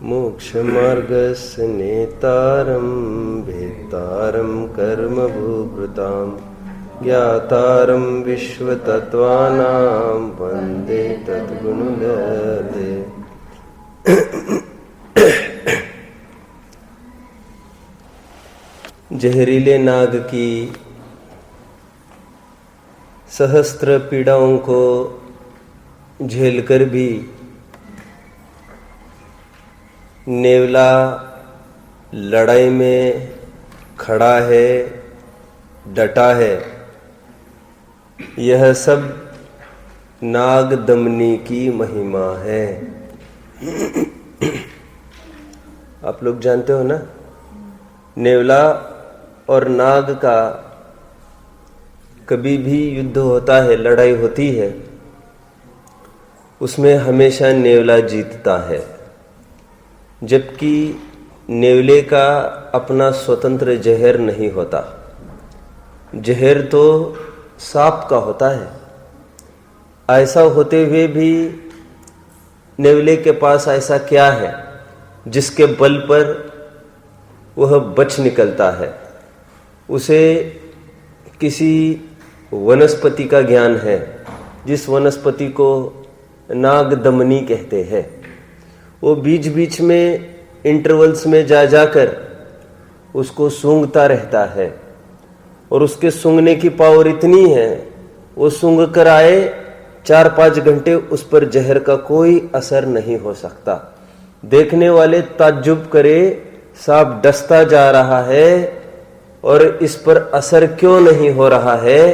मोक्षमार्गस्य नेतारं भेत्तारं कर्मभूभृतां ज्ञातारं विश्वतत्त्वानां वन्दे तद्गुणगते। जहरीले नाग की सहस्त्र पीड़ाओं को झेलकर भी नेवला लड़ाई में खड़ा है, डटा है। यह सब नाग दमनी की महिमा है। आप लोग जानते हो ना, नेवला और नाग का कभी भी युद्ध होता है, लड़ाई होती है, उसमें हमेशा नेवला जीतता है, जबकि नेवले का अपना स्वतंत्र जहर नहीं होता। जहर तो सांप का होता है। ऐसा होते हुए भी नेवले के पास ऐसा क्या है जिसके बल पर वह बच निकलता है? उसे किसी वनस्पति का ज्ञान है, जिस वनस्पति को नाग दमनी कहते हैं। वो बीच बीच में इंटरवल्स में जा जाकर उसको सूंघता रहता है, और उसके सूंघने की पावर इतनी है, वो सूंघ कर आए 4-5 घंटे उस पर जहर का कोई असर नहीं हो सकता। देखने वाले ताज्जुब करे, सांप डसता जा रहा है और इस पर असर क्यों नहीं हो रहा है?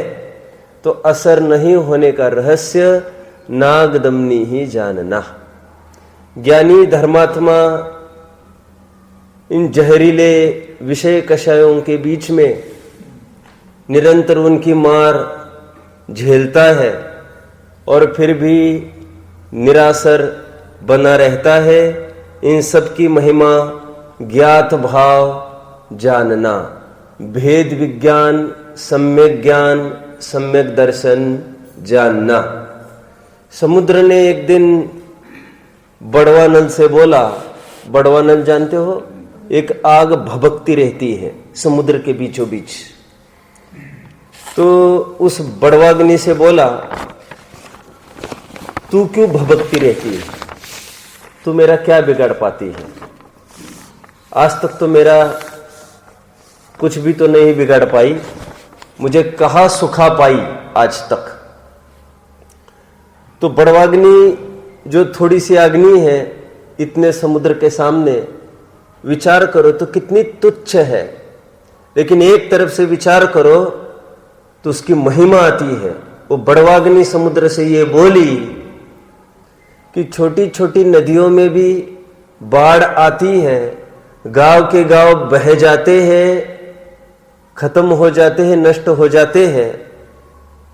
तो असर नहीं होने का रहस्य नागदमनी ही जानना। ज्ञानी धर्मात्मा इन जहरीले विषय कषायों के बीच में निरंतर उनकी मार झेलता है और फिर भी निरासर बना रहता है। इन सब की महिमा ज्ञात भाव जानना, भेद विज्ञान, सम्यक ज्ञान, सम्यक दर्शन जानना। समुद्र ने एक दिन बड़वा नल से बोला, बड़वा नल जानते हो, एक आग भभकती रहती है समुद्र के बीचों बीच। तो उस बड़वाग्नि से बोला, तू क्यों भभकती रहती है? तू मेरा क्या बिगाड़ पाती है? आज तक तो मेरा कुछ भी तो नहीं बिगाड़ पाई, मुझे कहाँ सुखा पाई आज तक। तो बड़वाग्नि जो थोड़ी सी अग्नि है, इतने समुद्र के सामने विचार करो तो कितनी तुच्छ है, लेकिन एक तरफ से विचार करो तो उसकी महिमा आती है। वो बड़वाग्नि समुद्र से ये बोली कि छोटी छोटी नदियों में भी बाढ़ आती है, गांव के गांव बह जाते हैं, खत्म हो जाते हैं, नष्ट हो जाते हैं,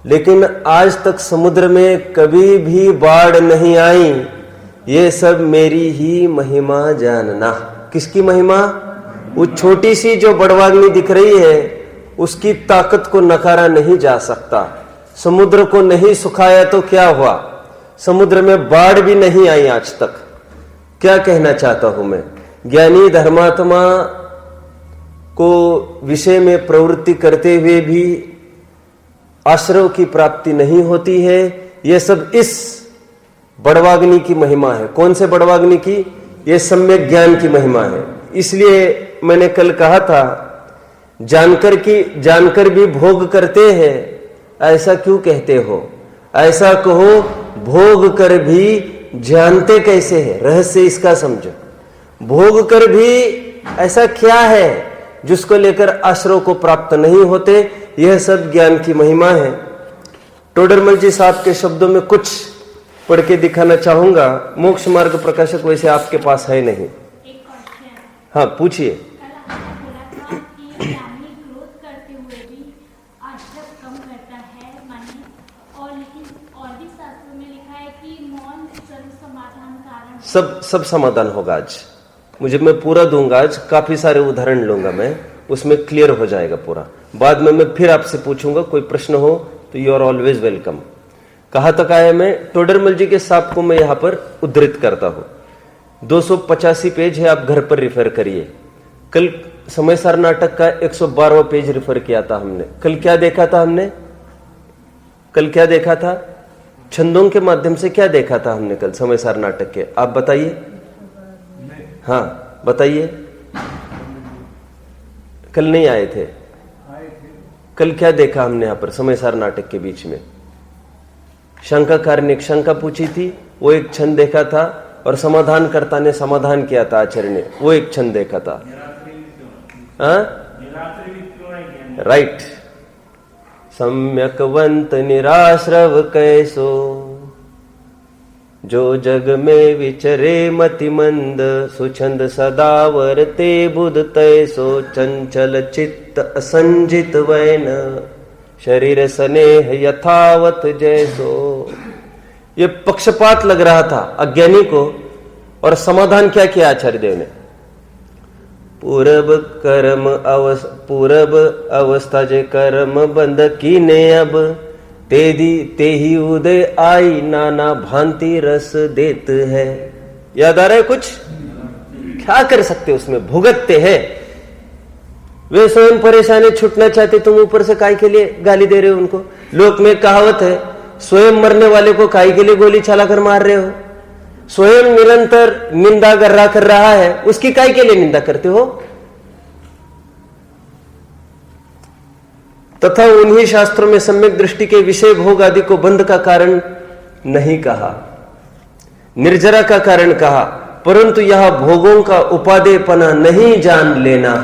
लेकिन आज तक समुद्र में कभी भी बाढ़ नहीं आई। ये सब मेरी ही महिमा जानना। किसकी महिमा? वो छोटी सी जो बड़वाग्नि दिख रही है, उसकी ताकत को नकारा नहीं जा सकता। समुद्र को नहीं सुखाया तो क्या हुआ? समुद्र में बाढ़ भी नहीं आई आज तक। क्या कहना चाहता हूं मैं? ज्ञानी धर्मात्मा को विषय में प्रवृत्ति करते हुए भी आश्रव की प्राप्ति नहीं होती है। यह सब इस बड़वाग्नि की महिमा है। कौन से बड़वाग्नि की? यह सम्यक ज्ञान की महिमा है। इसलिए मैंने कल कहा था, जानकर भी भोग करते हैं, ऐसा क्यों कहते हो? ऐसा कहो, भोग कर भी जानते कैसे है? रहस्य इसका समझो। भोग कर भी ऐसा क्या है जिसको लेकर आश्रव को प्राप्त नहीं होते? यह सब ज्ञान की महिमा है। टोडरमल जी साहब के शब्दों में कुछ पढ़ के दिखाना चाहूंगा। मोक्ष मार्ग प्रकाशक वैसे आपके पास है नहीं। हाँ, पूछिए। सब समाधान होगा आज। मैं पूरा दूंगा आज, काफी सारे उदाहरण लूंगा मैं, उसमें क्लियर हो जाएगा पूरा। बाद में मैं फिर आपसे पूछूंगा, कोई प्रश्न हो तो यू आर ऑलवेज वेलकम। कहाँ तक आया मैं? टोडरमल जी के साप को मैं यहाँ पर उद्धृत करता हूँ। 285 पेज है, आप घर पर रिफर करिए। कल समय सार नाटक का 112वां पेज रिफर किया था हमने। कल क्या देखा था हमने? कल क्या देखा था? छंदों के माध्यम से क्या देखा था हमने कल समय सार नाटक के? आप बताइए। हाँ बताइए। कल नहीं आए थे? कल क्या देखा हमने यहां पर समय सार नाटक के बीच में? शंकाकार ने एक शंका पूछी थी, वो एक छंद देखा था, और समाधानकर्ता ने समाधान किया था, आचार्य ने, वो एक छंद देखा था। राइट। सम्यकवंत निराश्रव कैसो, जो जग में विचरे मति मंद, सुछंद सदा वरते बुध तैसो, चंचल चित्त असंजित वैन, शरीर स्नेह यथावत जैसो। ये पक्षपात लग रहा था अज्ञानी को, और समाधान क्या किया आचार्य देव ने? पूरब अवस्था जे कर्म बंद कीने, अब ते ही उदय आई, नाना भांति रस देत है। याद आ रहा है कुछ? क्या कर सकते उसमें? भुगतते हैं। वे स्वयं परेशानी छूटना चाहते, तुम ऊपर से काय के लिए गाली दे रहे हो उनको? लोक में कहावत है, स्वयं मरने वाले को काय के लिए गोली चलाकर मार रहे हो? स्वयं निरंतर निंदा गर्रा कर रहा है, उसकी काय के लिए निंदा करते हो? तथा उन्हीं शास्त्रों में सम्यक दृष्टि के विषय भोग आदि को बंध का कारण नहीं कहा, निर्जरा का कारण कहा, परंतु यह भोगों का उपादेयपना नहीं जान लेना।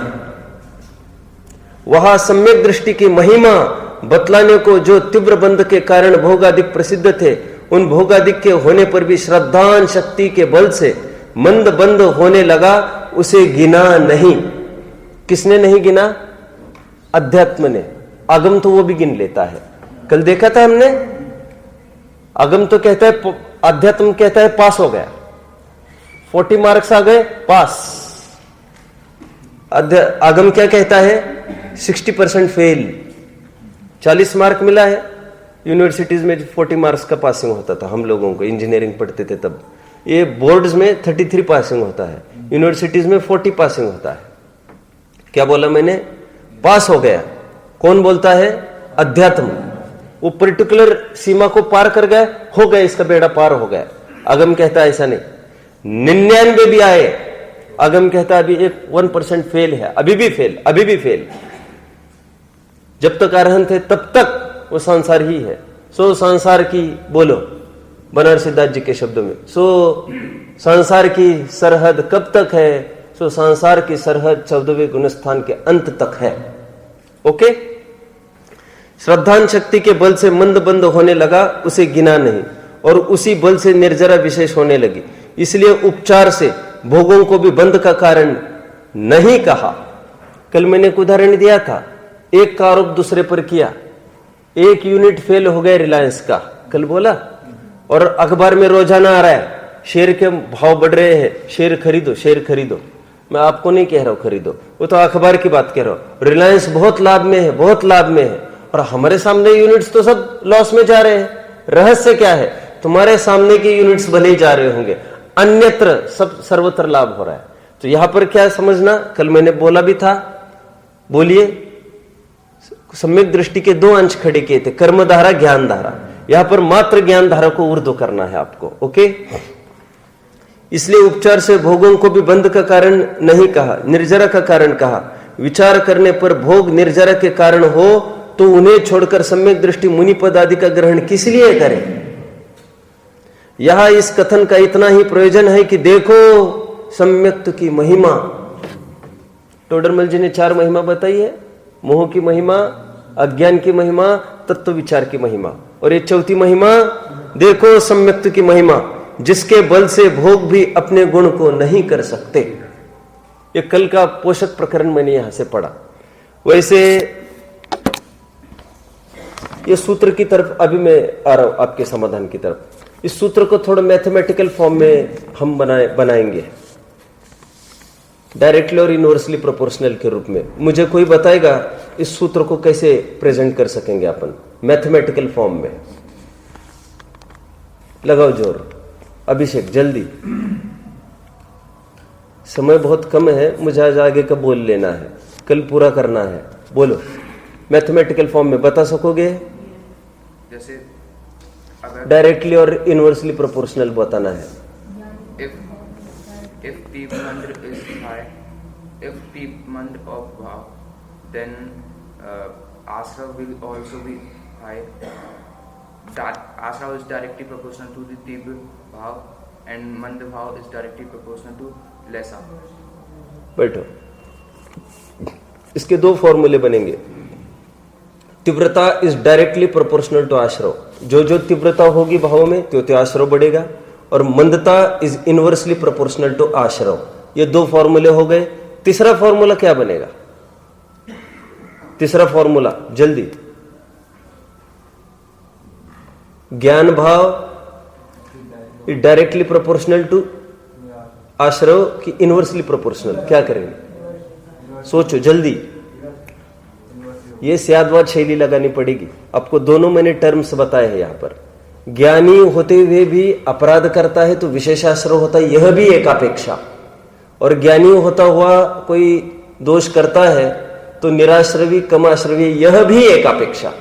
वहां सम्यक दृष्टि की महिमा बतलाने को जो तीव्र बंध के कारण भोगादिक प्रसिद्ध थे, उन भोगादिक के होने पर भी श्रद्धान शक्ति के बल से मंद बंद होने लगा, उसे गिना नहीं। किसने नहीं गिना? अध्यात्म ने। आगम तो वो भी गिन लेता है। कल देखा था हमने, आगम तो कहता है, अध्यात्म कहता है पास हो गया, 40 मार्क्स आ गए, पास। आगम क्या कहता है? 60% फेल, 40 मार्क मिला है। यूनिवर्सिटीज में 40 मार्क्स का पासिंग होता था हम लोगों को, इंजीनियरिंग पढ़ते थे तब। ये बोर्ड्स में 33 पासिंग होता है, यूनिवर्सिटीज में 40 पासिंग होता है। क्या बोला मैंने? पास हो गया। कौन बोलता है? अध्यात्म। वो पर्टिकुलर सीमा को पार कर गया, हो गया, इसका बेड़ा पार हो गया। आगम कहता है ऐसा नहीं। 99 भी आए, आगम कहता है अभी 1% फेल है, अभी भी फेल, अभी भी फेल। जब तक अरहंत है तब तक वो संसार ही है। सो संसार की, बोलो बनारसी दास जी के शब्दों में, सो संसार की सरहद कब तक है? सो संसार की सरहद 14वें गुणस्थान के अंत तक है। ओके? श्रद्धान शक्ति के बल से मंद बंद होने लगा, उसे गिना नहीं, और उसी बल से निर्जरा विशेष होने लगी। इसलिए उपचार से भोगों को भी बंध का कारण नहीं कहा। कल मैंने एक उदाहरण दिया था, एक का आरोप दूसरे पर किया, 1 यूनिट फेल हो गया रिलायंस का, कल बोला, और अखबार में रोजाना आ रहा है शेयर के भाव बढ़ रहे हैं, शेयर खरीदो, शेयर खरीदो। मैं आपको नहीं कह रहा हूं खरीदो, वो तो अखबार की बात कह रहा हूं। रिलायंस बहुत लाभ में है, बहुत लाभ में है, और हमारे सामने यूनिट्स तो सब लॉस में जा रहे हैं। रहस्य क्या है? तुम्हारे सामने के यूनिट्स भले ही जा रहे होंगे, अन्यत्र सब सर्वत्र लाभ हो रहा है। तो यहां पर क्या समझना, कल मैंने बोला भी था, बोलिए। सम्यक दृष्टि के 2 अंश खड़े किए थे, कर्मधारा, ज्ञान धारा। यहां पर मात्र ज्ञान धारा को ऊर्ध्व करना है आपको। ओके? इसलिए उपचार से भोगों को भी बंध का कारण नहीं कहा, निर्जरा का कारण कहा। विचार करने पर भोग निर्जरा के कारण हो तो उन्हें छोड़कर सम्यक दृष्टि मुनि पद आदि का ग्रहण किस लिए करें? यहां इस कथन का इतना ही प्रयोजन है कि देखो सम्यक्त की महिमा। टोडरमल जी ने 4 महिमा बताई है, मोह की महिमा, अज्ञान की महिमा, तत्व विचार की महिमा, और ये 4थी महिमा देखो सम्यक्त की महिमा, जिसके बल से भोग भी अपने गुण को नहीं कर सकते। ये कल का पोषक प्रकरण मैंने यहां से पढ़ा। वैसे ये सूत्र की तरफ अभी मैं आ रहा हूं, आपके समाधान की तरफ। इस सूत्र को थोड़ा मैथमेटिकल फॉर्म में हम बनाएंगे, डायरेक्टली और इनवर्सली प्रोपोर्शनल के रूप में। मुझे कोई बताएगा इस सूत्र को कैसे प्रेजेंट कर सकेंगे अपन मैथमेटिकल फॉर्म में? लगाओ जोर, अभिषेक जल्दी। समय बहुत कम है, मुझे आज आगे का बोल लेना है, कल पूरा करना है। बोलो, मैथमेटिकल फॉर्म में बता सकोगे? जैसे अगर डायरेक्टली और इनवर्सली प्रोपोर्शनल बताना है। if the mandra is high, if the mandra of bhav, then asra will also be high. That asra is directly proportional to the tibra bhav and mandra bhav is directly proportional to lesa. बैठो, इसके दो फॉर्मूले बनेंगे। तीव्रता is directly proportional to आश्रव, जो तीव्रता होगी भाव में त्यो आश्रव बढ़ेगा, और मंदता इज इनवर्सली प्रोपोर्शनल टू आश्रव। ये दो फॉर्मूले हो गए। तीसरा फॉर्मूला क्या बनेगा? तीसरा फॉर्मूला जल्दी। ज्ञान भाव इज डायरेक्टली प्रोपोर्शनल टू आश्रव की इनवर्सली प्रोपोर्शनल, क्या करेंगे? सोचो जल्दी। ये स्याद्वाद शैली लगानी पड़ेगी आपको। दोनों मैंने टर्म्स बताए हैं यहां पर। ज्ञानी होते हुए भी अपराध करता है तो विशेषाश्रव होता है, यह भी एक अपेक्षा। और ज्ञानी होता हुआ कोई दोष करता है तो निराश्रवी कमाश्रवी, यह भी एक अपेक्षा।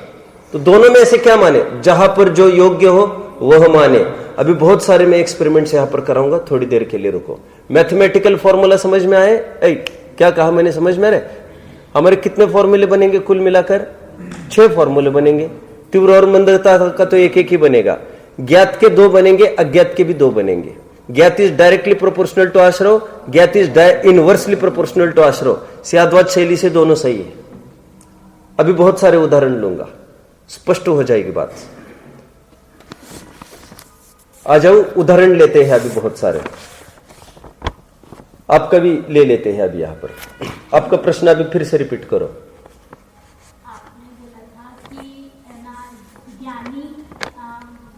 तो दोनों में से क्या माने? जहां पर जो योग्य हो वह माने। अभी बहुत सारे मैं एक्सपेरिमेंट्स यहां पर कराऊंगा, थोड़ी देर के लिए रुको। मैथमेटिकल फॉर्मूला समझ में आए? क्या कहा मैंने, समझ में आ रहे? हमारे कितने फॉर्मूले बनेंगे कुल मिलाकर? 6 फॉर्मूले बनेंगे। तीव्र और मंदता का तो एक ही बनेगा। ज्ञात के 2 बनेंगे, अज्ञात के भी 2 बनेंगे। ज्ञात इज डायरेक्टली प्रोपोर्शनल टू आश्रव, ज्ञात इज इनवर्सली प्रोपोर्शनल टू आश्रव। स्याद्वाद शैली से दोनों सही है। अभी बहुत सारे उदाहरण लूंगा, स्पष्ट हो जाएगी बात। आ जाओ, उदाहरण लेते हैं अभी बहुत सारे। आपका भी ले लेते हैं अभी यहां पर। आपका प्रश्न अभी फिर से रिपीट करो। आपने बोला था कि ज्ञानी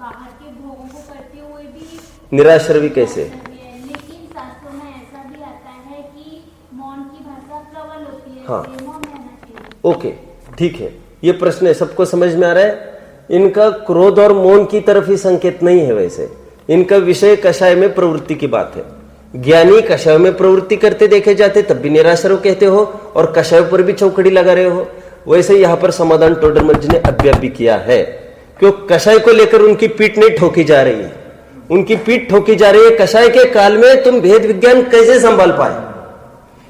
बाहर के भोगों को करते हुए भी निराश्रवी कैसे? लेकिन शास्त्रों में ऐसा भी आता है कि मौन की भाषा प्रबल होती है। हाँ। मौन रहना चाहिए। ओके, ठीक है। ये प्रश्न है, सबको समझ में आ रहा है? इनका क्रोध और मौन की तरफ ही संकेत नहीं है। वैसे इनका विषय कषाय में प्रवृत्ति की बात है। ज्ञानी कषाय में प्रवृत्ति करते देखे जाते तब भी निराश्रव कहते हो, और कषाय पर भी चौकड़ी लगा रहे हो। वैसे यहां पर समाधान टोडरमल जी ने अभ्यास भी किया है, क्यों कषाय को लेकर उनकी पीठ नहीं ठोकी जा रही है। उनकी पीठ ठोकी जा रही है कषाय के काल में तुम भेद विज्ञान कैसे संभाल पाए।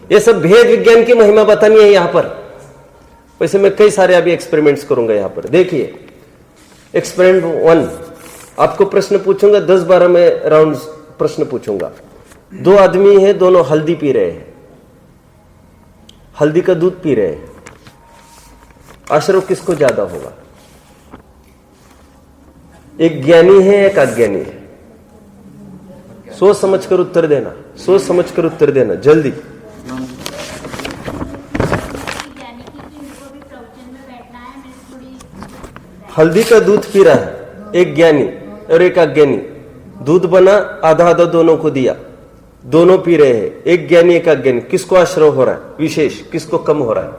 ये सब भेद विज्ञान की महिमा बतानी है यहां पर। वैसे मैं कई सारे अभी एक्सपेरिमेंट्स करूंगा यहां पर। देखिए, एक्सपेरिमेंट 1, आपको प्रश्न पूछूंगा 10-12 में राउंड प्रश्न पूछूंगा। 2 आदमी हैं, दोनों हल्दी पी रहे हैं, हल्दी का दूध पी रहे हैं। आश्रव किसको ज्यादा होगा? एक ज्ञानी है, एक अज्ञानी है। सोच समझ कर उत्तर देना, सोच समझ कर उत्तर देना जल्दी। ज्ञानी की उनको भी प्रवचन में बैठना है। मैं थोड़ी हल्दी का दूध पी रहा है एक ज्ञानी और एक अज्ञानी। दूध बना, आधा आधा दोनों को दिया, दोनों पी रहे हैं। एक ज्ञानी एक अज्ञानी, किसको आश्रव हो रहा है विशेष, किसको कम हो रहा है?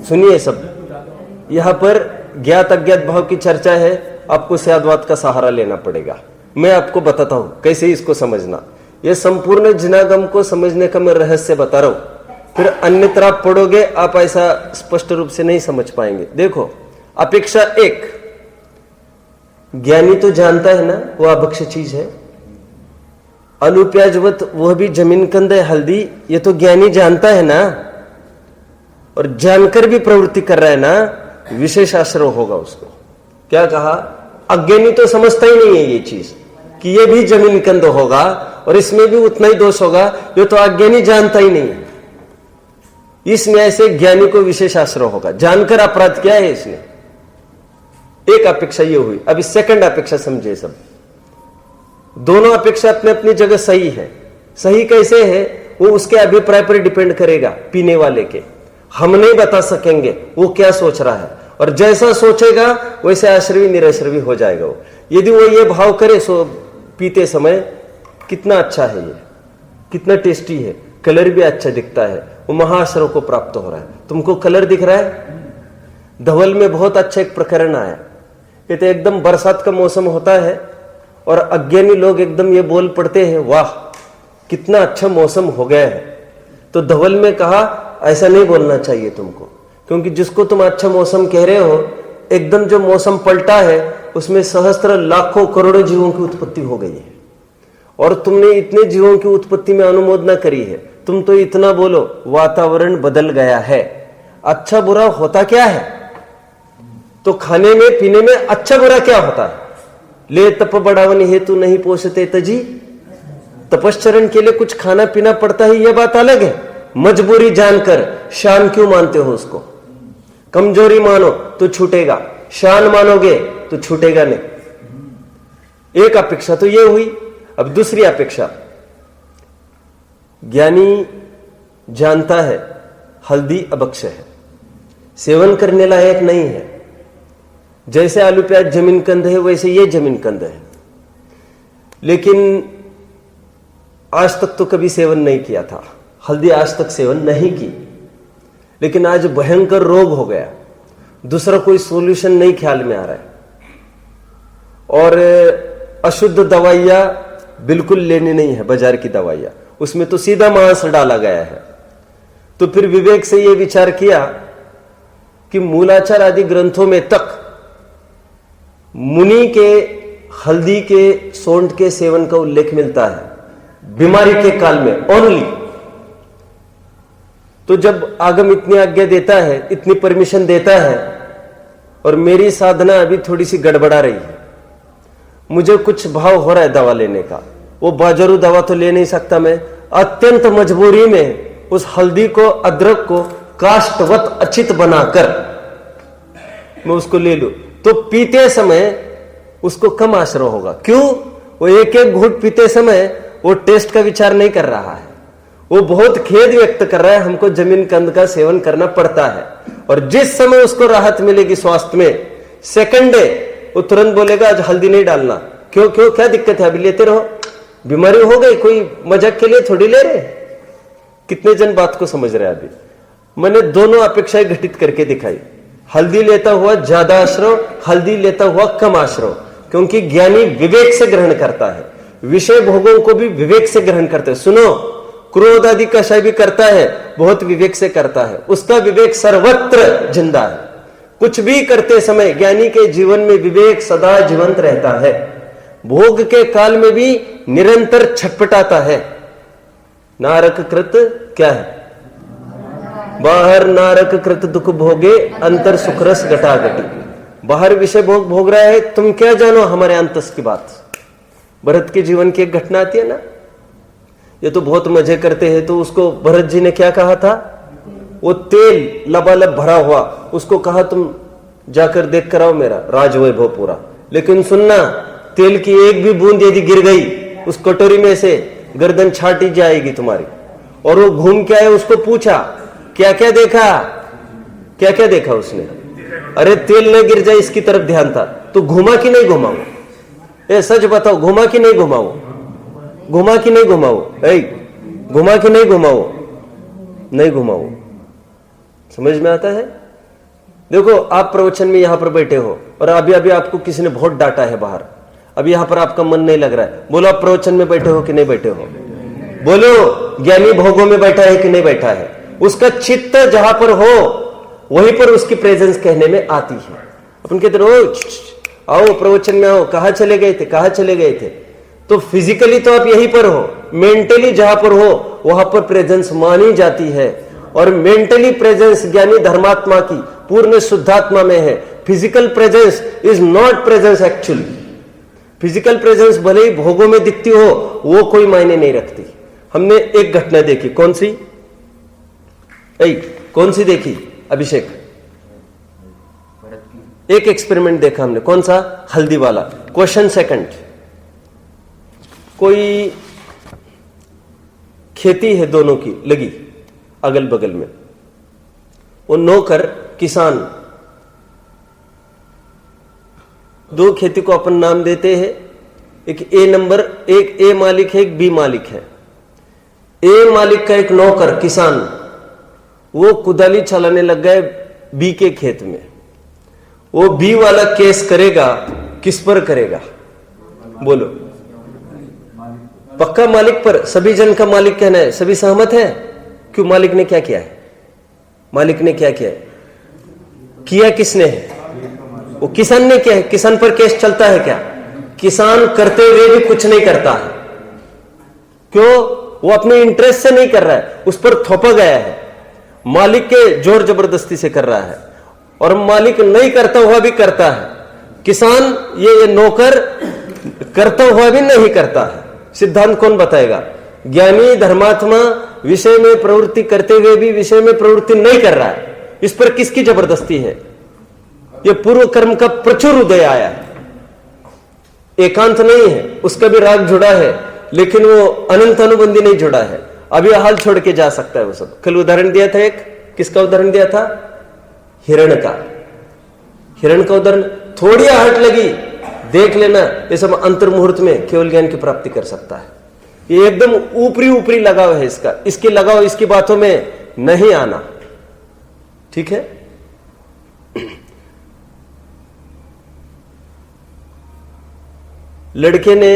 सुनिए सब, यहां पर ज्ञात अज्ञात भाव की चर्चा है। आपको स्याद्वाद का सहारा लेना पड़ेगा। मैं आपको बताता हूं कैसे इसको समझना। यह संपूर्ण जिनागम को समझने का मैं रहस्य बता रहा हूं। फिर अन्यत्र आप पढ़ोगे, आप ऐसा स्पष्ट रूप से नहीं समझ पाएंगे। देखो, अपेक्षा 1, ज्ञानी तो जानता है ना वो अभक्ष्य चीज है। अनुप्याजवत वह भी जमीन कंद है हल्दी, ये तो ज्ञानी जानता है ना, और जानकर भी प्रवृत्ति कर रहा है ना, विशेष आश्रव होगा उसको। क्या कहा? अज्ञानी तो समझता ही नहीं है ये चीज कि ये भी जमीन कंद होगा और इसमें भी उतना ही दोष होगा। ये तो अज्ञानी जानता ही नहीं है। इस न्याय से ज्ञानी को विशेष आश्रय होगा। जानकर अपराध किया है इसने। एक अपेक्षा ये हुई। अभी सेकंड अपेक्षा समझे सब। दोनों अपेक्षा अपने अपनी जगह सही है। सही कैसे है वो उसके अभिप्राय पर डिपेंड करेगा, पीने वाले के। हम नहीं बता सकेंगे वो क्या सोच रहा है, और जैसा सोचेगा वैसे आश्रवी निराश्रवी हो जाएगा वो। यदि वो ये भाव करे सो पीते समय कितना अच्छा है, ये कितना टेस्टी है, कलर भी अच्छा दिखता है, वो महाश्रव को प्राप्त हो रहा है। तुमको कलर दिख रहा है? धवल में बहुत अच्छा एक प्रकरण आया। ये तो एकदम बरसात का मौसम होता है और अज्ञानी लोग एकदम ये बोल पड़ते हैं, वाह कितना अच्छा मौसम हो गया है। तो धवल में कहा ऐसा नहीं बोलना चाहिए तुमको, क्योंकि जिसको तुम अच्छा मौसम कह रहे हो, एकदम जो मौसम पलटा है उसमें सहस्त्र लाखों करोड़ों जीवों की उत्पत्ति हो गई है, और तुमने इतने जीवों की उत्पत्ति में अनुमोदना करी है। तुम तो इतना बोलो वातावरण बदल गया है। अच्छा बुरा होता क्या है? तो खाने में पीने में अच्छा बुरा क्या होता है? ले तप बढ़ावन हेतु नहीं पोषते तजी, तपश्चरण के लिए कुछ खाना पीना पड़ता है, यह बात अलग है। मजबूरी जानकर शान क्यों मानते हो उसको? कमजोरी मानो तो छूटेगा, शान मानोगे तो छूटेगा नहीं। एक अपेक्षा तो यह हुई। अब दूसरी अपेक्षा, ज्ञानी जानता है हल्दी अभक्ष्य है, सेवन करने लायक नहीं है। जैसे आलू प्याज जमीन कंद है, वैसे ये जमीन कंद है, लेकिन आज तक तो कभी सेवन नहीं किया था, हल्दी आज तक सेवन नहीं की। लेकिन आज भयंकर रोग हो गया, दूसरा कोई सॉल्यूशन नहीं ख्याल में आ रहा है, और अशुद्ध दवाइयां बिल्कुल लेनी नहीं है, बाजार की दवाइयां, उसमें तो सीधा मांस डाला गया है। तो फिर विवेक से यह विचार किया कि मूलाचार आदि ग्रंथों में तक मुनि के हल्दी के सोंठ के सेवन का उल्लेख मिलता है, बीमारी के काल में ओनली। तो जब आगम इतनी आज्ञा देता है, इतनी परमिशन देता है, और मेरी साधना अभी थोड़ी सी गड़बड़ा रही है, मुझे कुछ भाव हो रहा है दवा लेने का, वो बाजारू दवा तो ले नहीं सकता मैं, अत्यंत मजबूरी में उस हल्दी को, अदरक को काष्ठवत अचित बनाकर मैं उसको ले लूं, तो पीते समय उसको कम आश्रय होगा। क्यों? वो एक एक घूंट पीते समय वो टेस्ट का विचार नहीं कर रहा है, वो बहुत खेद व्यक्त कर रहा है, हमको जमीन कंद का सेवन करना पड़ता है। और जिस समय उसको राहत मिलेगी स्वास्थ्य में, सेकंड डे वो तुरंत बोलेगा आज हल्दी नहीं डालना। क्यों क्यों क्या दिक्कत है, अभी लेते रहो, बीमारी हो गई, कोई मजाक के लिए थोड़ी ले रहे। कितने जन बात को समझ रहे हैं? अभी मैंने दोनों अपेक्षाएं घटित करके दिखाई, हल्दी लेता हुआ ज्यादा आश्रय, हल्दी लेता हुआ कम आश्रय। क्योंकि ज्ञानी विवेक से ग्रहण करता है, विषय भोगों को भी विवेक से ग्रहण करते हैं। सुनो, क्रोध आदि कषाय भी करता है, बहुत विवेक से करता है, उसका विवेक सर्वत्र जिंदा है। कुछ भी करते समय ज्ञानी के जीवन में विवेक सदा जीवंत रहता है, भोग के काल में भी निरंतर छटपटाता है। नारक कृत क्या है? बाहर नारक कृत दुख भोगे, अंतर सुखरस घटाघटी। बाहर विषय भोग भोग रहा है, तुम क्या जानो हमारे अंतस की बात। भरत के जीवन की एक घटना आती है ना, ये तो बहुत मजे करते हैं। तो उसको भरत जी ने क्या कहा था? वो तेल लबालब भरा हुआ, उसको कहा तुम जाकर देख कर आओ मेरा राजवैभव पूरा। लेकिन सुनना, तेल की एक भी बूंद यदि गिर गई उस कटोरी में से, गर्दन छाटी जाएगी तुम्हारी। और वो घूम के आए, उसको पूछा क्या क्या देखा? क्या क्या देखा उसने? अरे तेल न गिर जाए इसकी तरफ ध्यान था। तो घुमा कि नहीं घुमाओ? ए सच बताओ, घुमा कि नहीं घुमाओ? घुमा कि नहीं घुमाओ? घुमा कि नहीं घुमाओ? नहीं घुमाओ। समझ में आता है? देखो, आप प्रवचन में यहां पर बैठे हो और अभी अभी आपको किसी ने बहुत डांटा है बाहर, अब यहां पर आपका मन नहीं लग रहा है। बोलो, आप प्रवचन में बैठे हो कि नहीं बैठे हो? बोलो, ज्ञानी भोगों में बैठा है कि नहीं बैठा है? उसका चित्त जहां पर हो वहीं पर उसकी प्रेजेंस कहने में आती है। अपन कहते रहो, आओ प्रवचन में आओ, कहां चले गए थे, कहां चले गए थे? तो फिजिकली तो आप यहीं पर हो, मेंटली जहां पर हो वहां पर प्रेजेंस मानी जाती है। और मेंटली प्रेजेंस ज्ञानी धर्मात्मा की पूर्ण शुद्धात्मा में है। Physical presence is not presence actually. Physical presence भले ही भोगों में दिखती हो, वो कोई मायने नहीं रखती। हमने एक घटना देखी, कौन सी? कौन सी देखी अभिषेक? एक एक्सपेरिमेंट देखा हमने, कौन सा? हल्दी वाला। क्वेश्चन सेकंड, कोई खेती है दोनों की लगी अगल बगल में, वो नौकर किसान, दो खेती को अपन नाम देते हैं, एक ए नंबर, एक ए मालिक है, एक बी मालिक है। ए मालिक का एक नौकर किसान, वो कुदाली चलाने लग गए बी के खेत में। वो बी वाला केस करेगा, किस पर करेगा? बोलो। पक्का मालिक पर सभी जन का मालिक कहना है, सभी सहमत है? क्यों? मालिक ने क्या किया है? मालिक ने क्या किया है? किया किसने है? वो किसान ने किया है। किसान पर केस चलता है क्या? किसान करते हुए भी कुछ नहीं करता है। क्यों? वो अपने इंटरेस्ट से नहीं कर रहा है, उस पर थोपा गया है, मालिक के जोर जबरदस्ती से कर रहा है, और मालिक नहीं करता हुआ भी करता है। किसान ये नौकर करता हुआ भी नहीं करता है। सिद्धांत कौन बताएगा? ज्ञानी धर्मात्मा विषय में प्रवृत्ति करते हुए भी विषय में प्रवृत्ति नहीं कर रहा है। इस पर किसकी जबरदस्ती है? ये पूर्व कर्म का प्रचुर उदय आया है, एकांत नहीं है, उसका भी राग जुड़ा है, लेकिन वो अनंत अनुबंधी नहीं जुड़ा है। अभी हाल छोड़ के जा सकता है वो सब। कल उदाहरण दिया था, एक किसका उदाहरण दिया था? हिरण का। हिरण का उदाहरण, थोड़ी आहट लगी, देख लेना, ये सब अंतर मुहूर्त में केवल ज्ञान की प्राप्ति कर सकता है। ये एकदम ऊपरी ऊपरी लगाव है इसका, इसके लगाव, इसकी बातों में नहीं आना। ठीक है? लड़के ने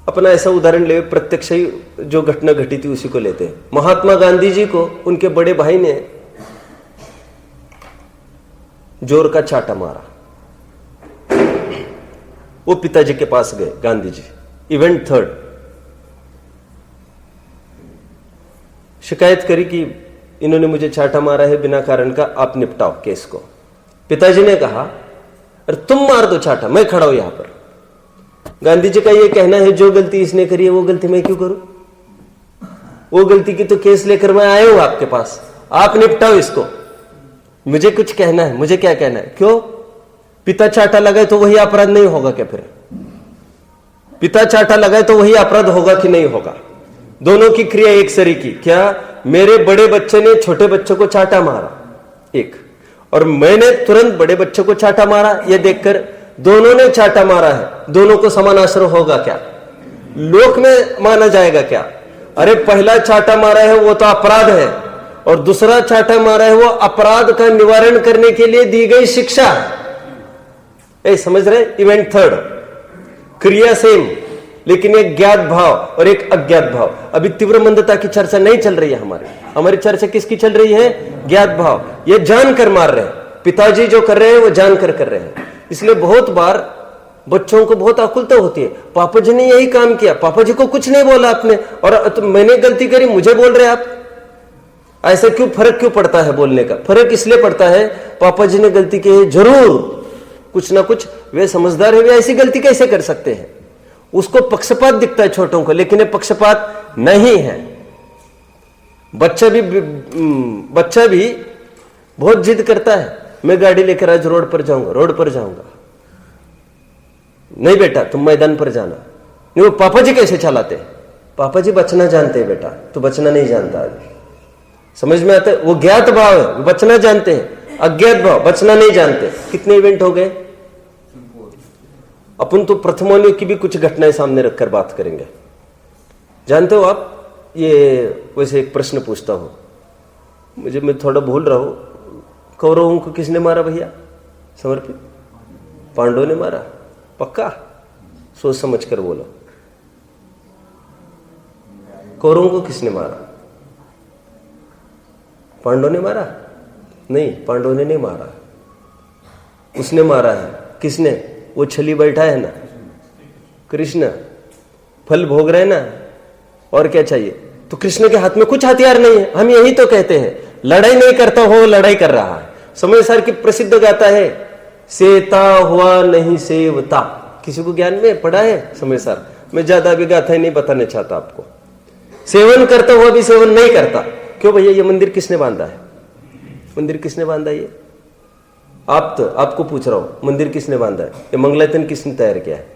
अपना ऐसा उदाहरण ले, प्रत्यक्ष ही जो घटना घटी थी उसी को लेते हैं। महात्मा गांधी जी को उनके बड़े भाई ने जोर का चाटा मारा। वो पिताजी के पास गए, गांधी जी, इवेंट 3, शिकायत करी कि इन्होंने मुझे चाटा मारा है बिना कारण का, आप निपटाओ केस को। पिताजी ने कहा, अरे तुम मार दो चाटा, मैं खड़ा हूं यहां पर। गांधी जी का यह कहना है, जो गलती इसने करी है वो गलती मैं क्यों करूं? वो गलती की तो केस लेकर मैं आया हूं आपके पास, आप निपटाओ इसको, मुझे कुछ कहना है, मुझे क्या कहना है? क्यों? पिता चाटा लगाए तो वही अपराध नहीं होगा क्या? फिर पिता चाटा लगाए तो वही अपराध होगा कि नहीं होगा? दोनों की क्रिया एक सरी की। क्या? मेरे बड़े बच्चे ने छोटे बच्चों को चाटा मारा एक, और मैंने तुरंत बड़े बच्चों को चाटा मारा, यह देखकर दोनों ने चाटा मारा है, दोनों को समान असर होगा क्या? लोक में माना जाएगा क्या? अरे पहला चाटा मारा है वो तो अपराध है, और दूसरा चाटा मारा है वो अपराध का निवारण करने के लिए दी गई शिक्षा है। समझ रहे? इवेंट 3, क्रिया सेम, लेकिन एक ज्ञात भाव और एक अज्ञात भाव। अभी तीव्र मंदता की चर्चा नहीं चल रही है हमारी चर्चा किसकी चल रही है? ज्ञात भाव। ये जानकर मार रहे हैं, पिताजी जो कर रहे हैं वो जानकर कर रहे हैं। इसलिए बहुत बार बच्चों को बहुत आकुलता होती है, पापा जी ने यही काम किया, पापा जी को कुछ नहीं बोला आपने, और तो मैंने गलती करी, मुझे बोल रहे आप। ऐसा क्यों? फर्क क्यों पड़ता है बोलने का? फर्क इसलिए पड़ता है, पापा जी ने गलती की है, जरूर कुछ ना कुछ, वे समझदार है, वे ऐसी गलती कैसे कर सकते हैं? उसको पक्षपात दिखता है छोटों को, लेकिन ये पक्षपात नहीं है। बच्चा भी बहुत जिद करता है, मैं गाड़ी लेकर आज रोड पर जाऊंगा। नहीं बेटा, तुम मैदान पर जाना। नहीं, वो पापा जी कैसे चलाते हैं? पापा जी बचना जानते हैं बेटा, तो बचना नहीं जानता। अभी समझ में आता है? वो ज्ञात भाव है, बचना जानते हैं, अज्ञात भाव, बचना नहीं जानते। कितने इवेंट हो गए? अपन तो प्रथमोन्यों की भी कुछ घटनाएं सामने रखकर बात करेंगे। जानते हो आप, ये वैसे एक प्रश्न पूछता हूं, मैं थोड़ा भूल रहा हूं, कौरवों को किसने मारा भैया? समर्पित पांडवों ने मारा? पक्का? सोच समझ कर बोलो, कौरवों को किसने मारा? पांडवों ने मारा? नहीं, पांडवों ने नहीं मारा, उसने मारा है। किसने? वो छली बैठा है ना, कृष्ण, फल भोग रहे ना, और क्या चाहिए? तो कृष्ण के हाथ में कुछ हथियार नहीं है। हम यही तो कहते हैं, लड़ाई नहीं करता हो, लड़ाई कर रहा है। समय सार की प्रसिद्ध गाता है, सेता हुआ नहीं सेवता। किसी को ज्ञान में पढ़ा है समय सार? मैं ज्यादा भी गाथा ही नहीं बताना चाहता आपको। सेवन करता हुआ भी सेवन नहीं करता। क्यों भैया? ये मंदिर किसने बांधा है? मंदिर किसने बांधा? ये आपको पूछ रहा हूं, मंदिर किसने बांधा है? ये मंगलायतन किसने तैयार किया है?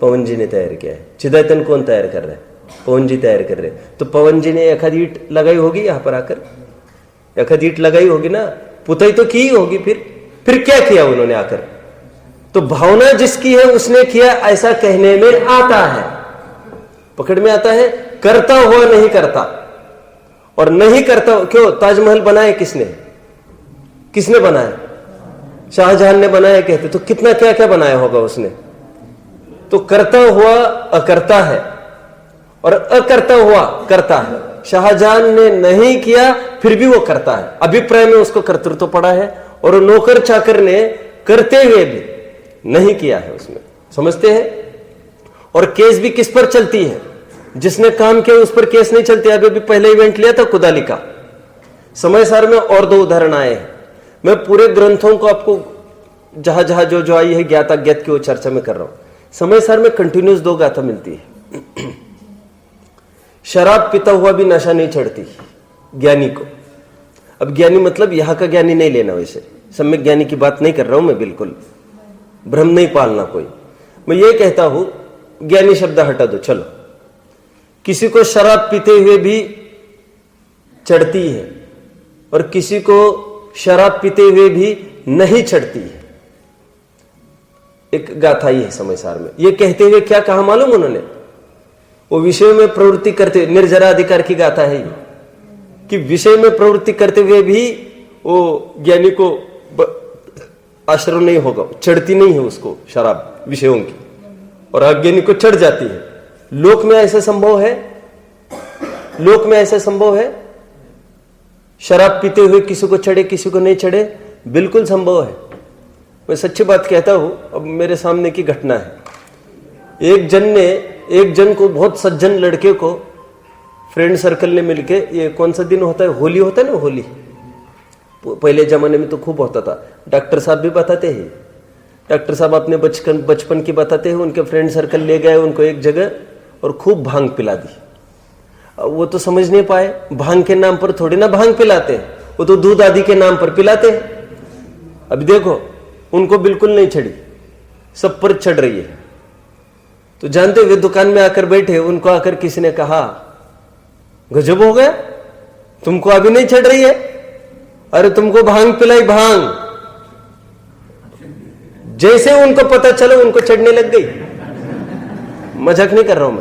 पवन जी ने तैयार किया है। चिदायतन कौन तैयार कर रहा है? पवन जी तैयार कर रहे हैं। तो पवन जी ने एखादी ईट लगाई होगी यहां पर आकर, एखादी ईट लगाई होगी ना, पुताई तो की होगी। फिर क्या किया उन्होंने आकर? तो भावना जिसकी है उसने किया, ऐसा कहने में आता है, पकड़ में आता है। करता हुआ नहीं करता, और नहीं करता। क्यों? ताजमहल बनाया किसने बनाया? शाहजहां ने बनाया कहते, तो कितना क्या क्या बनाया होगा उसने? तो करता हुआ अकर्ता है और अकर्ता हुआ करता है। शाहजहां ने नहीं किया फिर भी वो करता है, अभिप्राय में उसको कर्तृत्व पड़ा है, और नौकर चाकर ने करते हुए भी नहीं किया है उसमें, समझते हैं। और केस भी किस पर चलती है? जिसने काम किया उस पर केस नहीं चलती। अभी पहले इवेंट लिया था कुदाली का, समय सार में और 2 उदाहरण आए हैं। मैं पूरे ग्रंथों को आपको जहां जहां जो आई है ज्ञात अज्ञात की वो चर्चा में कर रहा हूं। समय सार में कंटिन्यूस 2 गाथा मिलती है। शराब पीता हुआ भी नशा नहीं चढ़ती ज्ञानी को। अब ज्ञानी मतलब यहां का ज्ञानी नहीं लेना, वैसे सम्यक ज्ञानी की बात नहीं कर रहा हूं मैं, बिल्कुल भ्रम नहीं पालना कोई। मैं ये कहता हूं ज्ञानी शब्द हटा दो, चलो। किसी को शराब पीते हुए भी चढ़ती है और किसी को शराब पीते हुए भी नहीं चढ़ती है। एक गाथा ही है समय सार में। ये कहते हुए क्या कहा मालूम उन्होंने? वो विषय में प्रवृत्ति करते, निर्जरा अधिकार की गाथा है ये, कि विषय में प्रवृत्ति करते हुए भी वो ज्ञानी को आश्रय नहीं होगा, चढ़ती नहीं है उसको शराब विषयों की, और अज्ञानी को चढ़ जाती है। लोक में ऐसा संभव है? लोक में ऐसा संभव है? शराब पीते हुए किसी को चढ़े किसी को नहीं चढ़े? बिल्कुल संभव है। मैं सच्ची बात कहता हूं। अब मेरे सामने की घटना है। एक जन को, बहुत सज्जन लड़के को फ्रेंड सर्कल ने मिलके, ये कौन सा दिन होता है, होली होता है ना, होली पहले जमाने में तो खूब होता था। डॉक्टर साहब भी बताते हैं, डॉक्टर साहब अपने बचपन की बताते हैं। उनके फ्रेंड सर्कल ले गए उनको एक जगह और खूब भांग पिला दी। वो तो समझ नहीं पाए, भांग के नाम पर थोड़ी ना भांग पिलाते हैं, वो तो दूध आदि के नाम पर पिलाते हैं। अब देखो उनको बिल्कुल नहीं चढ़ी, सब पर चढ़ रही है। तो जानते हुए दुकान में आकर बैठे, उनको आकर किसी ने कहा गजब हो गया, तुमको अभी नहीं चढ़ रही है? अरे तुमको भांग पिलाई, भांग। जैसे उनको पता चला उनको चढ़ने लग गई। मजाक नहीं कर रहा हूं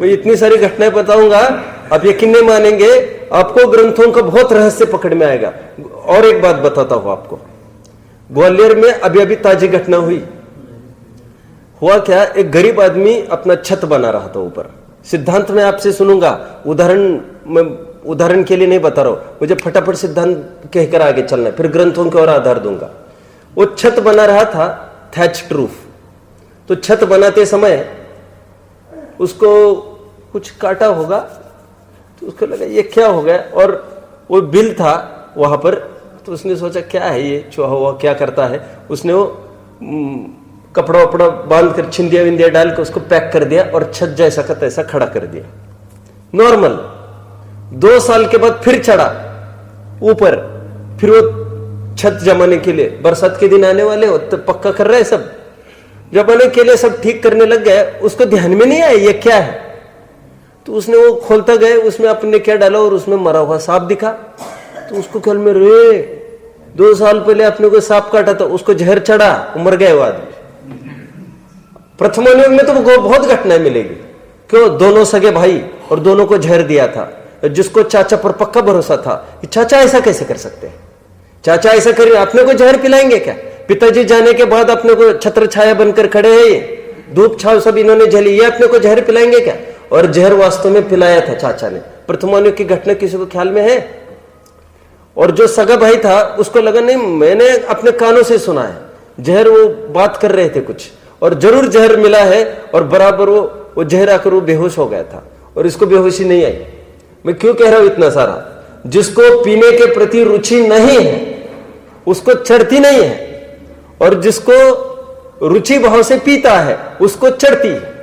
मैं इतनी सारी घटनाएं बताऊंगा, आप यकीन नहीं मानेंगे, आपको ग्रंथों का बहुत रहस्य पकड़ में आएगा। और एक बात बताता हूं आपको, ग्वालियर में अभी अभी ताजी घटना हुआ क्या, एक गरीब आदमी अपना छत बना रहा था ऊपर। सिद्धांत में आपसे सुनूंगा, उदाहरण के लिए नहीं बता रहा हूं, मुझे फटाफट सिद्धांत कहकर आगे चलना है, फिर ग्रंथों के और आधार दूंगा। वो छत बना रहा था, थैच्ड रूफ। तो छत बनाते समय उसको कुछ काटा होगा, तो उसको लगा ये क्या हो गया, और वो बिल था वहां पर, तो उसने सोचा क्या है ये चूहा हुआ क्या करता है। उसने वो कपड़ा वपड़ा बांध कर छिंदिया विंदिया डाल कर उसको पैक कर दिया और छत जैसा का तैसा खड़ा कर दिया नॉर्मल। 2 साल के बाद फिर चढ़ा ऊपर, फिर वो छत जमाने के लिए, बरसात के दिन आने वाले हो तो पक्का कर रहे सब, जमाने के लिए सब ठीक करने लग गए। उसको ध्यान में नहीं आया ये क्या है, तो उसने वो खोलता गए, उसमें आपने क्या डाला और उसमें मरा हुआ सांप दिखा। तो उसको ख्याल में, रे 2 साल पहले आपने कोई सांप काटा था, उसको जहर चढ़ा, मर गए वो आदमी। प्रथम युग में तो बहुत घटनाएं मिलेगी। क्यों? दोनों सगे भाई और दोनों को जहर दिया था, जिसको चाचा पर पक्का भरोसा था कि चाचा ऐसा कैसे कर सकते हैं, चाचा ऐसा करें, अपने को जहर पिलाएंगे क्या? पिताजी जाने के बाद अपने को छत्र छाया बनकर खड़े हैं, ये धूप छाव सब इन्होंने झेली, ये अपने को जहर पिलाएंगे क्या? और जहर वास्तव में पिलाया था चाचा ने। प्रथम की घटना किसी को ख्याल में है? और जो सगा भाई था उसको लगा नहीं, मैंने अपने कानों से सुना है जहर, वो बात कर रहे थे कुछ, और जरूर जहर मिला है, और बराबर वो जहर आकर वो बेहोश हो गया था, और इसको बेहोशी नहीं आई। मैं क्यों कह रहा हूं इतना सारा? जिसको पीने के प्रति रुचि नहीं है उसको चढ़ती नहीं है, और जिसको रुचि भाव से पीता है उसको चढ़ती है।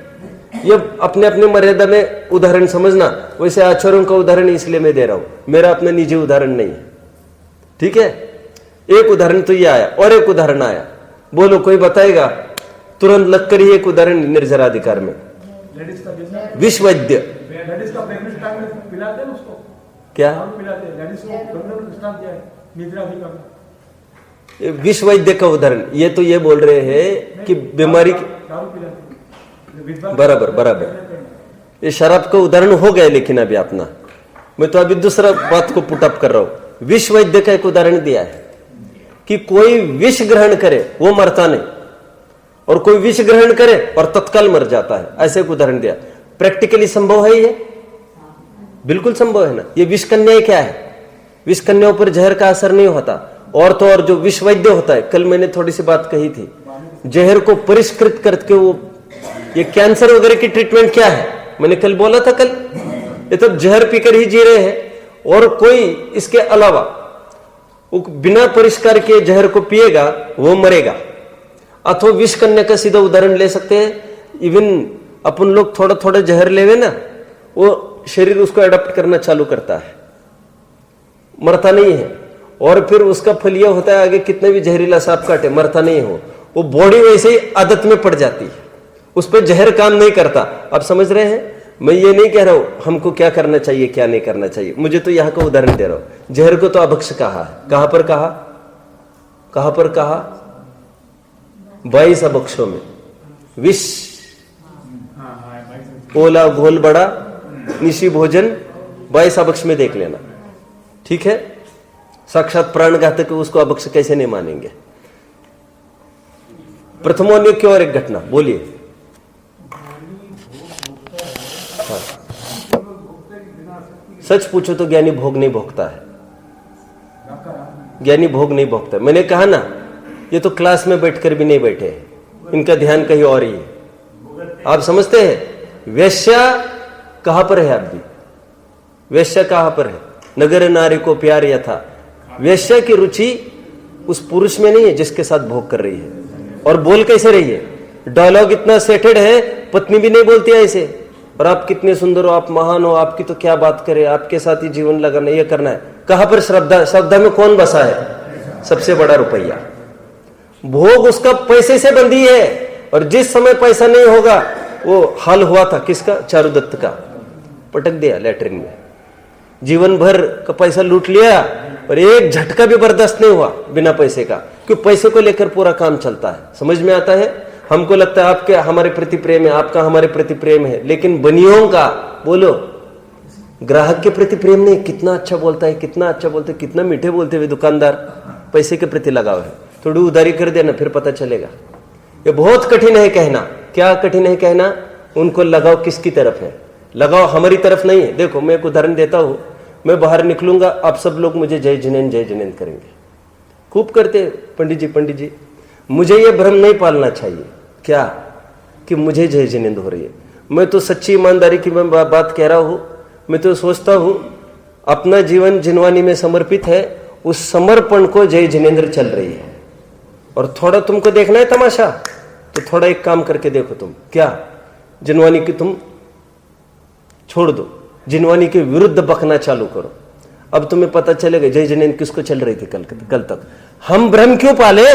ये अपने अपने मर्यादा में उदाहरण समझना। वैसे आचार्यों का उदाहरण इसलिए मैं दे रहा हूं, मेरा अपना निजी उदाहरण नहीं है, ठीक है। एक उदाहरण तो ये आया, और एक उदाहरण आया, बोलो कोई बताएगा? तुरंत लगकर ही एक उदाहरण निर्जराधिकार में, विश्ववैद्य क्या विश्ववैद्य का उदाहरण। ये तो ये बोल रहे हैं कि बीमारी बराबर ये शराब का उदाहरण हो गया, लेकिन अभी अपना मैं तो अभी दूसरा बात को पुटअप कर रहा हूं। विश्ववैद्य का एक उदाहरण दिया है कि कोई विष ग्रहण करे वो मरता नहीं, और कोई विष ग्रहण करे और तत्काल मर जाता है। ऐसे एक उदाहरण दिया। प्रैक्टिकली संभव है ये? बिल्कुल संभव है ना। ये विष कन्याएं क्या है? विष कन्याओं पर जहर का असर नहीं होता। और तो और जो विष वैद्य होता है, कल मैंने थोड़ी सी बात कही थी, जहर को परिष्कृत करके वो ये कैंसर वगैरह की ट्रीटमेंट क्या है, मैंने कल बोला था। कल ये तो जहर पीकर ही जी रहे हैं और कोई इसके अलावा वो बिना परिष्कार के जहर को पिएगा वो मरेगा। अथवा विष कन्या का सीधा उदाहरण ले सकते हैं। इवन अपन लोग थोड़ा थोड़ा जहर लेवे ना, वो शरीर उसको अडॉप्ट करना चालू करता है, मरता नहीं है। और फिर उसका फल यह होता है, आगे कितने भी जहरीला सांप काटे मरता नहीं हो, वो बॉडी वैसे ही आदत में पड़ जाती है, उस पर जहर काम नहीं करता। आप समझ रहे हैं? मैं ये नहीं कह रहा हूं हमको क्या करना चाहिए क्या नहीं करना चाहिए, मुझे तो यहां का उदाहरण दे रहा हूं। जहर को तो अभक्ष कहा है। कहां पर कहा? कहां पर कहा? 22 अभक्षों में। विष, ओला घोल बड़ा, निशी भोजन, 22 अभक्ष में देख लेना। ठीक है? साक्षात प्राणघातक उसको अभक्ष कैसे नहीं मानेंगे। प्रथमोन्य की और एक घटना बोलिए। हाँ। सच पूछो तो ज्ञानी भोग नहीं भोगता है। ज्ञानी भोग नहीं भोगता। मैंने कहा ना, ये तो क्लास में बैठकर भी नहीं बैठे हैं, इनका ध्यान कहीं और ही है। आप समझते हैं वेश्या कहां पर है? आप भी वेश्या कहां पर है? नगर नारी को प्यार यथा। वेश्या की रुचि उस पुरुष में नहीं है जिसके साथ भोग कर रही है। और बोल कैसे रही है? डायलॉग इतना सेटेड है, पत्नी भी नहीं बोलती है ऐसे। और आप कितने सुंदर हो, आप महान हो, आपकी तो क्या बात करें, आपके साथ ही जीवन लगाना, ये करना है। कहां पर श्रद्धा? श्रद्धा में कौन बसा है? सबसे बड़ा रुपया। भोग उसका पैसे से बंधी है। और जिस समय पैसा नहीं होगा, वो हाल हुआ था किसका? चारुदत्त का। पटक दिया लैट्रिन में, जीवन भर का पैसा लूट लिया और एक झटका भी बर्दाश्त नहीं हुआ बिना पैसे का। क्यों? पैसे को लेकर पूरा काम चलता है। समझ में आता है? हमको लगता है आपके हमारे प्रति प्रेम है, आपका हमारे प्रति प्रेम है, लेकिन बनियों का बोलो, ग्राहक के प्रति प्रेम नहीं। कितना अच्छा बोलता है, कितना अच्छा बोलते, कितना मीठे बोलते हुए दुकानदार, पैसे के प्रति लगाव है। थोड़ी उधारी कर देना, फिर पता चलेगा। ये बहुत कठिन है कहना। क्या कठिन है कहना? उनको लगाव किसकी तरफ है? लगाव हमारी तरफ नहीं है। देखो मैं एक उदाहरण देता हूं। मैं बाहर निकलूंगा, आप सब लोग मुझे जय जिनेंद्र करेंगे, खूब करते पंडित जी। मुझे ये भ्रम नहीं पालना चाहिए क्या कि मुझे जय जिनेंद्र हो रही है। मैं तो सच्ची ईमानदारी की मैं बात कह रहा हूं। मैं तो सोचता हूं अपना जीवन जिनवानी में समर्पित है, उस समर्पण को जय जिनेंद्र चल रही है। और थोड़ा तुमको देखना है तमाशा, तो थोड़ा एक काम करके देखो तुम, क्या जिनवानी की तुम छोड़ दो, जिनवानी के विरुद्ध बकना चालू करो। अब तुम्हें पता चलेगा जय जिनेंद्र किसको चल रही थी कल तक। हम भ्रम क्यों पाले?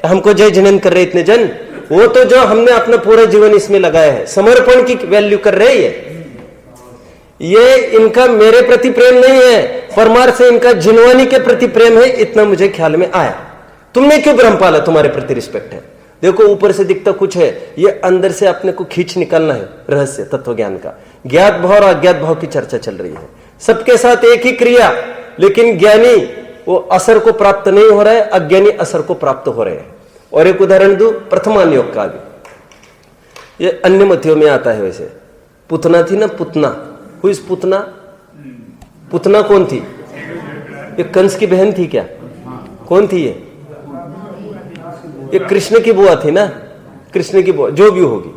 हमको जय जिनेंद्र कर रहे इतने जन, वो तो जो हमने अपना पूरा जीवन इसमें लगाया है, समर्पण की वैल्यू कर रहे हैं। ये इनका मेरे प्रति प्रेम नहीं है, परमार्थ से इनका जिनवानी के प्रति प्रेम है, इतना मुझे ख्याल में आया। तुमने क्यों भ्रम पाला? तुम्हारे प्रति रिस्पेक्ट है। देखो ऊपर से दिखता कुछ है, ये अंदर से अपने को खींच निकालना है। रहस्य तत्व ज्ञान का ज्ञात भाव और अज्ञात भाव की चर्चा चल रही है। सबके साथ एक ही क्रिया, लेकिन ज्ञानी वो असर को प्राप्त नहीं हो रहा है, अज्ञानी असर को प्राप्त हो रहे हैं। और एक उदाहरण दूं प्रथमान योग का भी, ये अन्य मतियों में आता है। वैसे पुतना थी ना, पुतना, हुई इस पुतना, पुतना कौन थी? ये कंस की बहन थी क्या? कौन थी ये कृष्ण की बुआ थी ना, कृष्ण की बुआ जो भी होगी।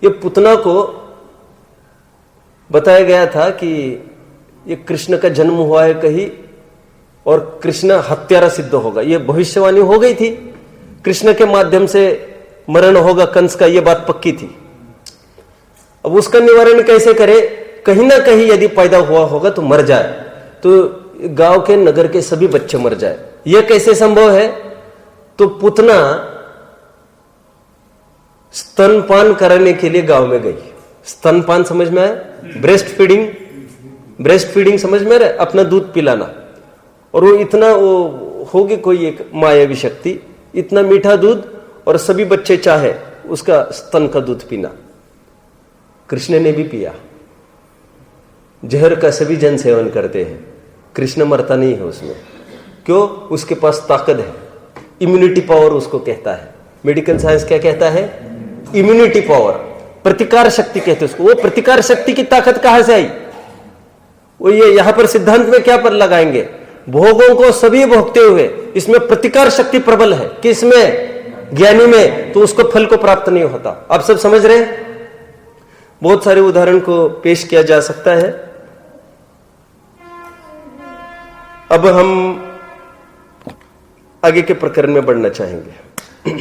ये पुतना को बताया गया था कि ये कृष्ण का जन्म हुआ है कहीं और कृष्ण हत्यारा सिद्ध होगा। ये भविष्यवाणी हो गई थी, कृष्ण के माध्यम से मरण होगा कंस का, ये बात पक्की थी। अब उसका निवारण कैसे करे? कहीं ना कहीं यदि पैदा हुआ होगा तो मर जाए, तो गांव के नगर के सभी बच्चे मर जाए। यह कैसे संभव है? तो पुतना स्तनपान कराने के लिए गांव में गई। स्तनपान समझ में आया? ब्रेस्ट फीडिंग समझ में रहे, अपना दूध पिलाना। और वो इतना वो होगी कोई एक मायावी शक्ति, इतना मीठा दूध, और सभी बच्चे चाहे उसका स्तन का दूध पीना। कृष्ण ने भी पिया। जहर का सभी जन सेवन करते हैं, कृष्ण मरता नहीं है उसमें। क्यों? उसके पास ताकत है, इम्यूनिटी पावर उसको कहता है। मेडिकल साइंस क्या कहता है? इम्यूनिटी पावर, प्रतिकार शक्ति कहते हैं उसको। वो प्रतिकार शक्ति की ताकत कहां से आई? वो ये यहां पर सिद्धांत में क्या पर लगाएंगे? भोगों को सभी भोगते हुए इसमें प्रतिकार शक्ति प्रबल है, किसमें? ज्ञानी में, तो उसको फल को प्राप्त नहीं होता। आप सब समझ रहे हैं? बहुत सारे उदाहरण को पेश किया जा सकता है। अब हम आगे के प्रकरण में बढ़ना चाहेंगे।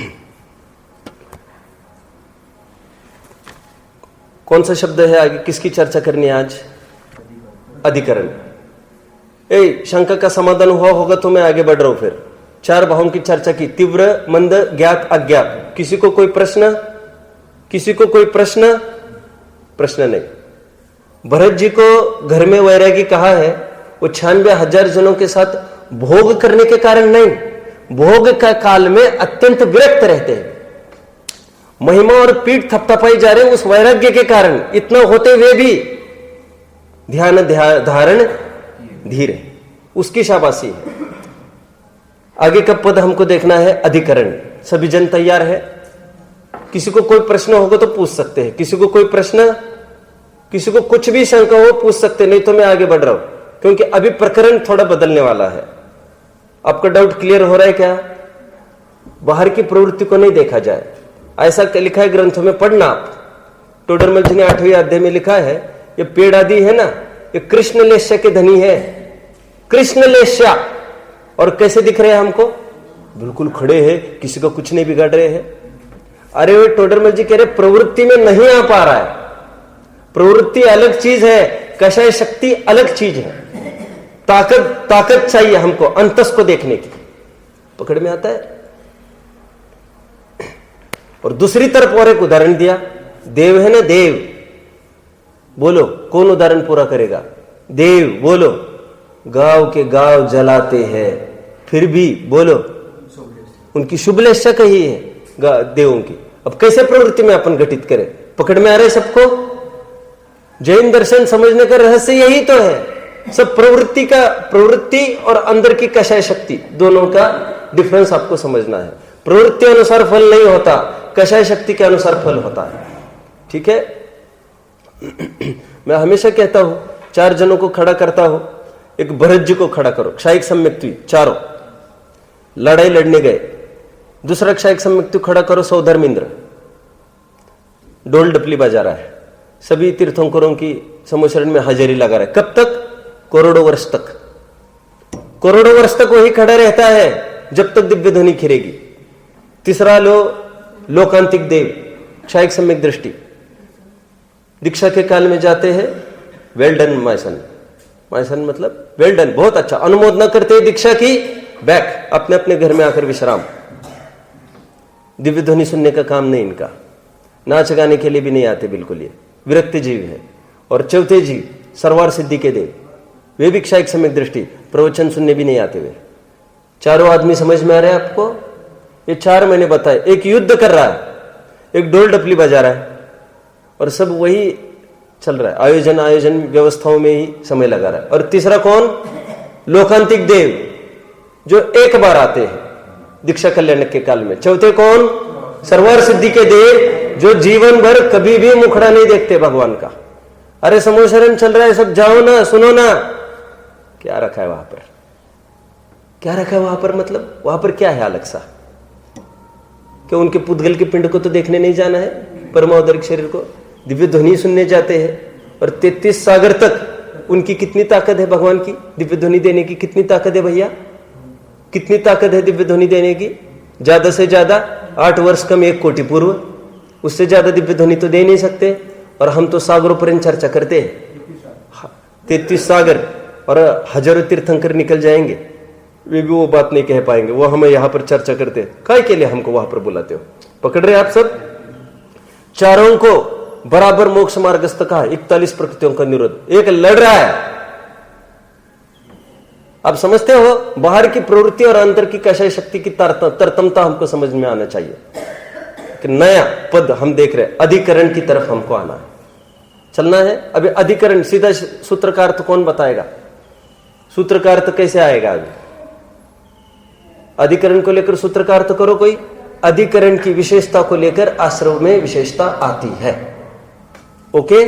कौन सा शब्द है आगे? किसकी चर्चा करनी है आज? अधिकरण। शंका का समाधान हुआ होगा तो मैं आगे बढ़ रहा हूं। फिर 4 भावों की चर्चा की, तीव्र, मंद, ज्ञात, अज्ञात। किसी को कोई प्रश्न? किसी को कोई प्रश्न? प्रश्न नहीं। भरत जी को घर में वैरागी कहा है, वो 96,000 जनों के साथ भोग करने के कारण नहीं, भोग का काल में अत्यंत विरक्त रहते हैं। महिमा और पीठ थपथपाई जा रहे हैं उस वैराग्य के कारण। इतना होते हुए भी ध्यान धारण धीर है, उसकी शाबाशी है। आगे का पद हमको देखना है, अधिकरण। सभी जन तैयार है? किसी को कोई प्रश्न होगा तो पूछ सकते हैं। किसी को कोई प्रश्न, किसी को कुछ भी शंका हो पूछ सकते, नहीं तो मैं आगे बढ़ रहा हूं, क्योंकि अभी प्रकरण थोड़ा बदलने वाला है। आपका डाउट क्लियर हो रहा है क्या? बाहर की प्रवृत्ति को नहीं देखा जाए, ऐसा लिखा है ग्रंथों में, पढ़ना आप। टोडरमल जी ने 8वें अध्याय में लिखा है, ये पेड़ आदि है ना, ये कृष्ण लेश्या के धनी है। कृष्ण लेश्या। और कैसे दिख रहे हैं हमको? बिल्कुल खड़े हैं, किसी को कुछ नहीं बिगाड़ रहे हैं। अरे वे टोडरमल जी कह रहे प्रवृत्ति में नहीं आ पा रहा है। प्रवृत्ति अलग चीज है, कषाय शक्ति अलग चीज है। ताकत चाहिए हमको अंतस को देखने की। पकड़ में आता है? और दूसरी तरफ और एक उदाहरण दिया, देव है ना, देव। बोलो कौन उदाहरण पूरा करेगा? देव। बोलो, गांव के गांव जलाते हैं, फिर भी बोलो उनकी शुभलेच्छा कही है देवों की। अब कैसे प्रवृत्ति में अपन घटित करें? पकड़ में आ रहे सबको? जैन दर्शन समझने का रहस्य यही तो है। सब प्रवृत्ति और अंदर की कषाय शक्ति, दोनों का डिफरेंस आपको समझना है। प्रवृत्ति अनुसार फल नहीं होता, कषाय शक्ति के अनुसार फल होता है। ठीक है? मैं हमेशा कहता हूं, 4 जनों को खड़ा करता हूं, एक भरत जी को खड़ा करो, क्षायिक सम्यक्ति, चारों लड़ाई लड़ने गए। दूसरा क्षायिक सम्यक्ति खड़ा करो, सौधर्मेंद्र ढोल डपली बजा रहा है, सभी तीर्थंकरों की समोशरण में हाजिरी लगा रहा है। कब तक? करोड़ों वर्ष तक। करोड़ों वर्ष तक वही खड़ा रहता है जब तक दिव्य ध्वनि खिरेगी। तीसरा लोकांतिक देव, क्षायिक सम्यक दृष्टि, दीक्षा के काल में जाते हैं, वेल डन मायसन। मायसन मतलब वेल डन, बहुत अच्छा। अनुमोदना करते दीक्षा की, बैक अपने अपने घर में आकर विश्राम। दिव्य ध्वनि सुनने का काम नहीं इनका, नाच गाने के लिए भी नहीं आते, बिल्कुल ये विरक्त जीव है। और चौथे जीव सर्वार सिद्धि के देव, वे भी क्षायिक सम्यक दृष्टि, प्रवचन सुनने भी नहीं आते वे। चारों आदमी समझ में आ रहे हैं आपको? ये 4 मैंने बताए। एक युद्ध कर रहा है, एक ढोल डपली बजा रहा है, और सब वही चल रहा है। आयोजन व्यवस्थाओं में ही समय लगा रहा है। और तीसरा कौन? लोकांतिक देव, जो एक बार आते हैं दीक्षा कल्याण के काल में। चौथे कौन? सर्वार सिद्धि के देव, जो जीवन भर कभी भी मुखड़ा नहीं देखते भगवान का। अरे समोशरण चल रहा है, सब जाओ ना, सुनो ना। क्या रखा है वहां पर? क्या रखा है वहां पर? मतलब वहां पर क्या है अलग सा? क्या उनके पुद्गल के पिंड को तो देखने नहीं जाना है, परमावतारिक शरीर को? दिव्य ध्वनि सुनने जाते हैं। और 33 सागर तक उनकी कितनी ताकत है भगवान की दिव्य ध्वनि देने की? कितनी ताकत है भैया? कितनी ताकत है दिव्य ध्वनि देने की? ज्यादा से ज्यादा 8 वर्ष कम 1 कोटि पूर्व, उससे ज्यादा दिव्य ध्वनि तो दे नहीं सकते। और हम तो सागरों पर चर्चा करते हैं। 33 सागर और हजारों तीर्थंकर निकल जाएंगे, वे भी वो बात नहीं कह पाएंगे। वो हमें यहां पर चर्चा करते हैं, काय के लिए हमको वहां पर बुलाते हो? पकड़ रहे आप सब? चारों को बराबर मोक्ष मार्गस्थ कहा, 41 प्रकृतियों का निरोध। एक लड़ रहा है, आप समझते हो? बाहर की प्रवृत्ति और अंदर की कषाय शक्ति की तरतमता हमको समझ में आना चाहिए। कि नया पद हम देख रहे हैं, अधिकरण की तरफ हमको आना है, चलना है। अभी अधिकरण सीधा सूत्र का अर्थ कौन बताएगा? सूत्र का अर्थ कैसे आएगा? अभी अधिकरण को लेकर सूत्र का अर्थ करो कोई। अधिकरण की विशेषता को लेकर आश्रव में विशेषता आती है। ओके,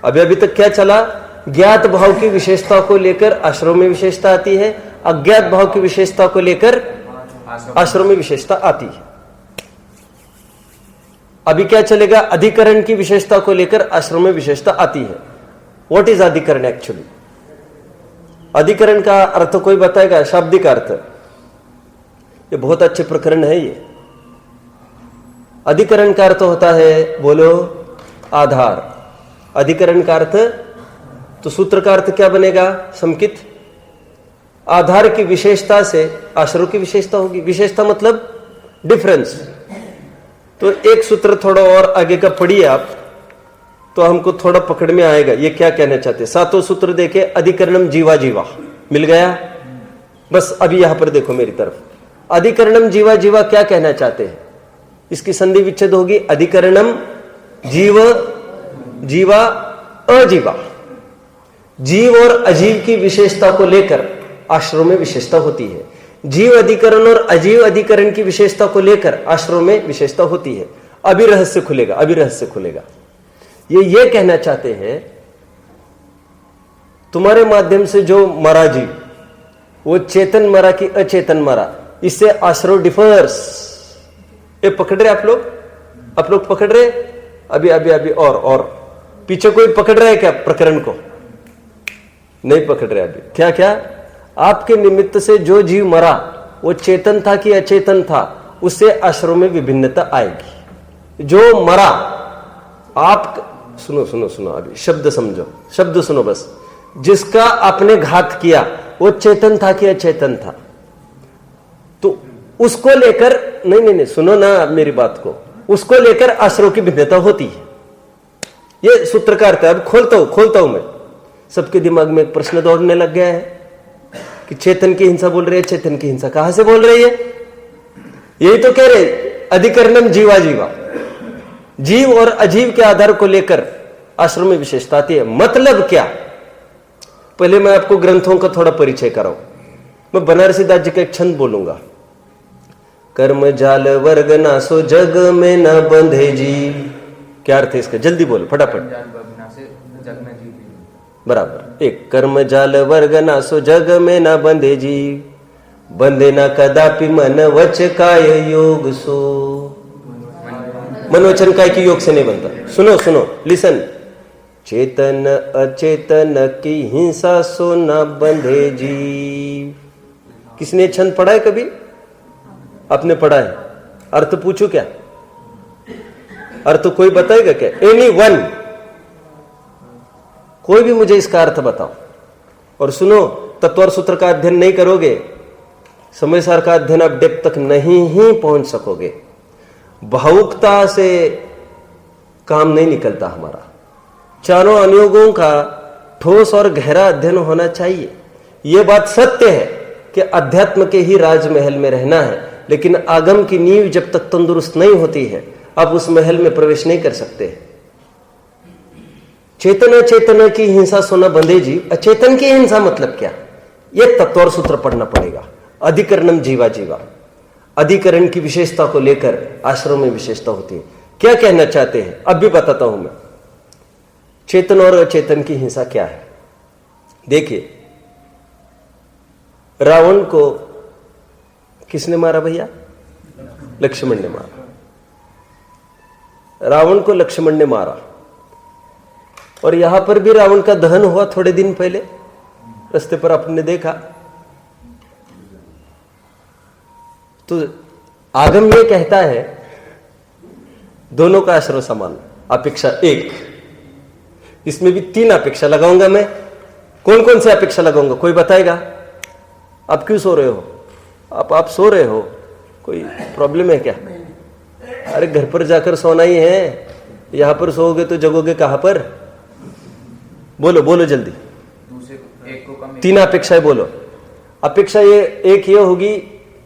अभी तक क्या चला? ज्ञात भाव की विशेषता को लेकर आश्रव में विशेषता आती है, अज्ञात भाव की विशेषता को लेकर आश्रव में विशेषता आती है। अभी क्या चलेगा? अधिकरण की विशेषता को लेकर आश्रम में विशेषता आती है। व्हाट इज अधिकरण एक्चुअली? अधिकरण का अर्थ कोई बताएगा? शाब्दिक अर्थ। ये बहुत अच्छे प्रकरण है ये। अधिकरण का अर्थ होता है, बोलो, आधार। अधिकरण का अर्थ, तो सूत्र का अर्थ क्या बनेगा? समुचित। आधार की विशेषता से आश्रव की विशेषता होगी। विशेषता मतलब डिफरेंस। तो एक सूत्र थोड़ा और आगे का पढ़िए आप, तो हमको थोड़ा पकड़ में आएगा ये क्या कहना चाहते। सातों सूत्र देखे, अधिकरणम जीवा जीवा मिल गया। बस अभी यहां पर देखो मेरी तरफ, अधिकरणम जीवा जीवा क्या कहना चाहते हैं? इसकी संधि विच्छेद होगी अधिकरणम जीव जीवा अजीवा। जीव और अजीव की विशेषता को लेकर आश्रव में विशेषता होती है। जीव अधिकरण और अजीव अधिकरण की विशेषता को लेकर आश्रव में विशेषता होती है। अभी रहस्य खुलेगा, अभी रहस्य खुलेगा। ये कहना चाहते हैं, तुम्हारे माध्यम से जो मरा जीव, वो चेतन मरा कि अचेतन मरा, इससे आश्रव डिफर्स। ये पकड़ रहे आप लोग पकड़ रहे? अभी और पीछे कोई पकड़ रहा है क्या प्रकरण को? नहीं पकड़ रहे अभी। क्या आपके निमित्त से जो जीव मरा वो चेतन था कि अचेतन था, उससे आश्रव में विभिन्नता आएगी। जो मरा, आप सुनो अभी शब्द समझो, शब्द सुनो बस। जिसका आपने घात किया वो चेतन था कि अचेतन था, तो उसको लेकर नहीं सुनो ना मेरी बात को, उसको लेकर आश्रव की भिन्नता होती है। ये सूत्र का अर्थ है। अब खोलता हूं मैं। सबके दिमाग में एक प्रश्न दौड़ने लग गया है कि चेतन की हिंसा बोल रही है, चेतन की हिंसा कहां से बोल रही है? यही तो कह रहे, अधिकरणम जीवा जीवा। जीव और अजीव के आधार को लेकर आश्रम में विशेषता आती है। मतलब क्या? पहले मैं आपको ग्रंथों का थोड़ा परिचय कराऊं। मैं बनारसी दास जी का एक छंद बोलूंगा। कर्म जाल वर्ग नासो जग में न बंधे जीव। क्या अर्थ है इसका? जल्दी बोलो फटाफट। बराबर। एक, कर्म जाल वर्ग नासो जग में न बंधे जीव, बंधे न कदापि मन वच काय योग सो। मन वचन काय की योग से नहीं बनता। सुनो लिसन। चेतन अचेतन की हिंसा सो न बंधे जीव। किसने छंद पढ़ा है कभी? आपने पढ़ा है। अर्थ पूछू क्या? अर्थ कोई बताएगा क्या? एनीवन? कोई भी मुझे इसका अर्थ बताओ। और सुनो, तत्व और सूत्र का अध्ययन नहीं करोगे, समय सार का अध्ययन आप डेप्थ तक नहीं ही पहुंच सकोगे। भावुकता से काम नहीं निकलता हमारा। चारों अनुयोगों का ठोस और गहरा अध्ययन होना चाहिए। यह बात सत्य है कि अध्यात्म के ही राजमहल में रहना है, लेकिन आगम की नींव जब तक तंदुरुस्त नहीं होती है, आप उस महल में प्रवेश नहीं कर सकते। चेतन अचेतन की हिंसा सोना बंधे जीव। अचेतन की हिंसा मतलब क्या? यह तत्व और सूत्र पढ़ना पड़ेगा। अधिकरणम जीवा जीवा। अधिकरण की विशेषता को लेकर आश्रम में विशेषता होती है। क्या कहना चाहते हैं अब भी बताता हूं मैं। चेतन और अचेतन की हिंसा क्या है? देखिए, रावण को किसने मारा भैया? लक्ष्मण ने मारा। रावण को लक्ष्मण ने मारा। और यहां पर भी रावण का दहन हुआ थोड़े दिन पहले, रास्ते पर आपने देखा। तो आगम यह कहता है दोनों का आश्रय समान, अपेक्षा एक। इसमें भी 3 अपेक्षा लगाऊंगा मैं। कौन कौन से अपेक्षा लगाऊंगा कोई बताएगा? आप क्यों सो रहे हो? आप सो रहे हो? कोई प्रॉब्लम है क्या? अरे घर पर जाकर सोना ही है, यहां पर सोओगे तो जगोगे कहां पर? बोलो जल्दी। 3 अपेक्षाएं बोलो। अपेक्षा एक ये होगी,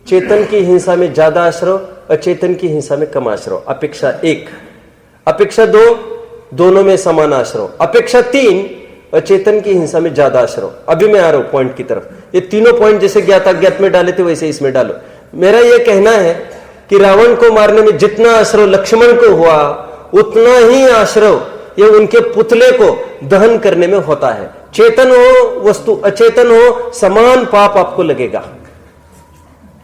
चेतन की हिंसा में ज्यादा आश्रय, अचेतन की हिंसा में कम आश्रय। अपेक्षा 1। अपेक्षा 2, दोनों में समान आश्रय। अपेक्षा 3, अचेतन की हिंसा में ज्यादा आश्रय। अभी मैं आ रहा हूं पॉइंट की तरफ। ये तीनों पॉइंट जैसे ज्ञात अज्ञात में डाले थे वैसे इसमें डालो। मेरा यह कहना है कि रावण को मारने में जितना आश्रव लक्ष्मण को हुआ, उतना ही आश्रव ये उनके पुतले को दहन करने में होता है। चेतन हो वस्तु, अचेतन हो, समान पाप आपको लगेगा।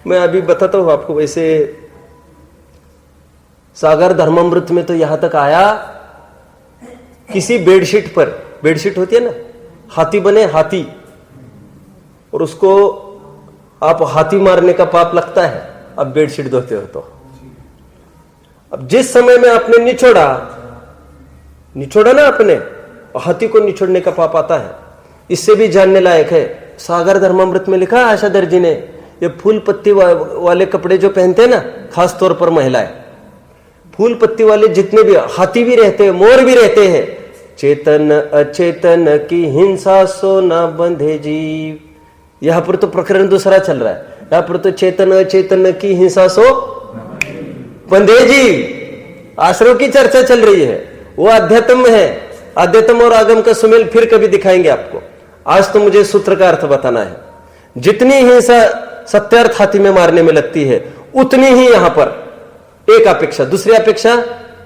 मैं अभी बताता हूं आपको। वैसे सागर धर्मामृत में तो यहां तक आया, किसी बेडशीट पर, बेडशीट होती है ना, हाथी बने हाथी, और उसको आप हाथी मारने का पाप लगता है। अब बेडशीट धोते हो तो अब जिस समय में आपने निचोड़ा ना आपने, हाथी को निचोड़ने का पाप आता है। इससे भी जानने लायक है, सागर धर्मामृत में लिखा है आशाधर जी ने, ये फूल पत्ती वाले कपड़े जो पहनते हैं ना, खास तौर पर महिलाएं, फूल पत्ती वाले जितने भी, हाथी भी रहते हैं, मोर भी रहते हैं, चेतन अचेतन की हिंसा सो ना बंधे जीव। यहां पर तो प्रकरण दूसरा चल रहा है, यहां पर तो चेतन अचेतन की हिंसा सो बंधे जीव। आश्रव की चर्चा चल रही है, वो अध्यात्म है। अध्यात्म और आगम का सुमेल फिर कभी दिखाएंगे आपको। आज तो मुझे सूत्र का अर्थ बताना है। जितनी हिंसा सत्यार्थ हाथी में मारने में लगती है, उतनी ही यहां पर एक अपेक्षा, दूसरी अपेक्षा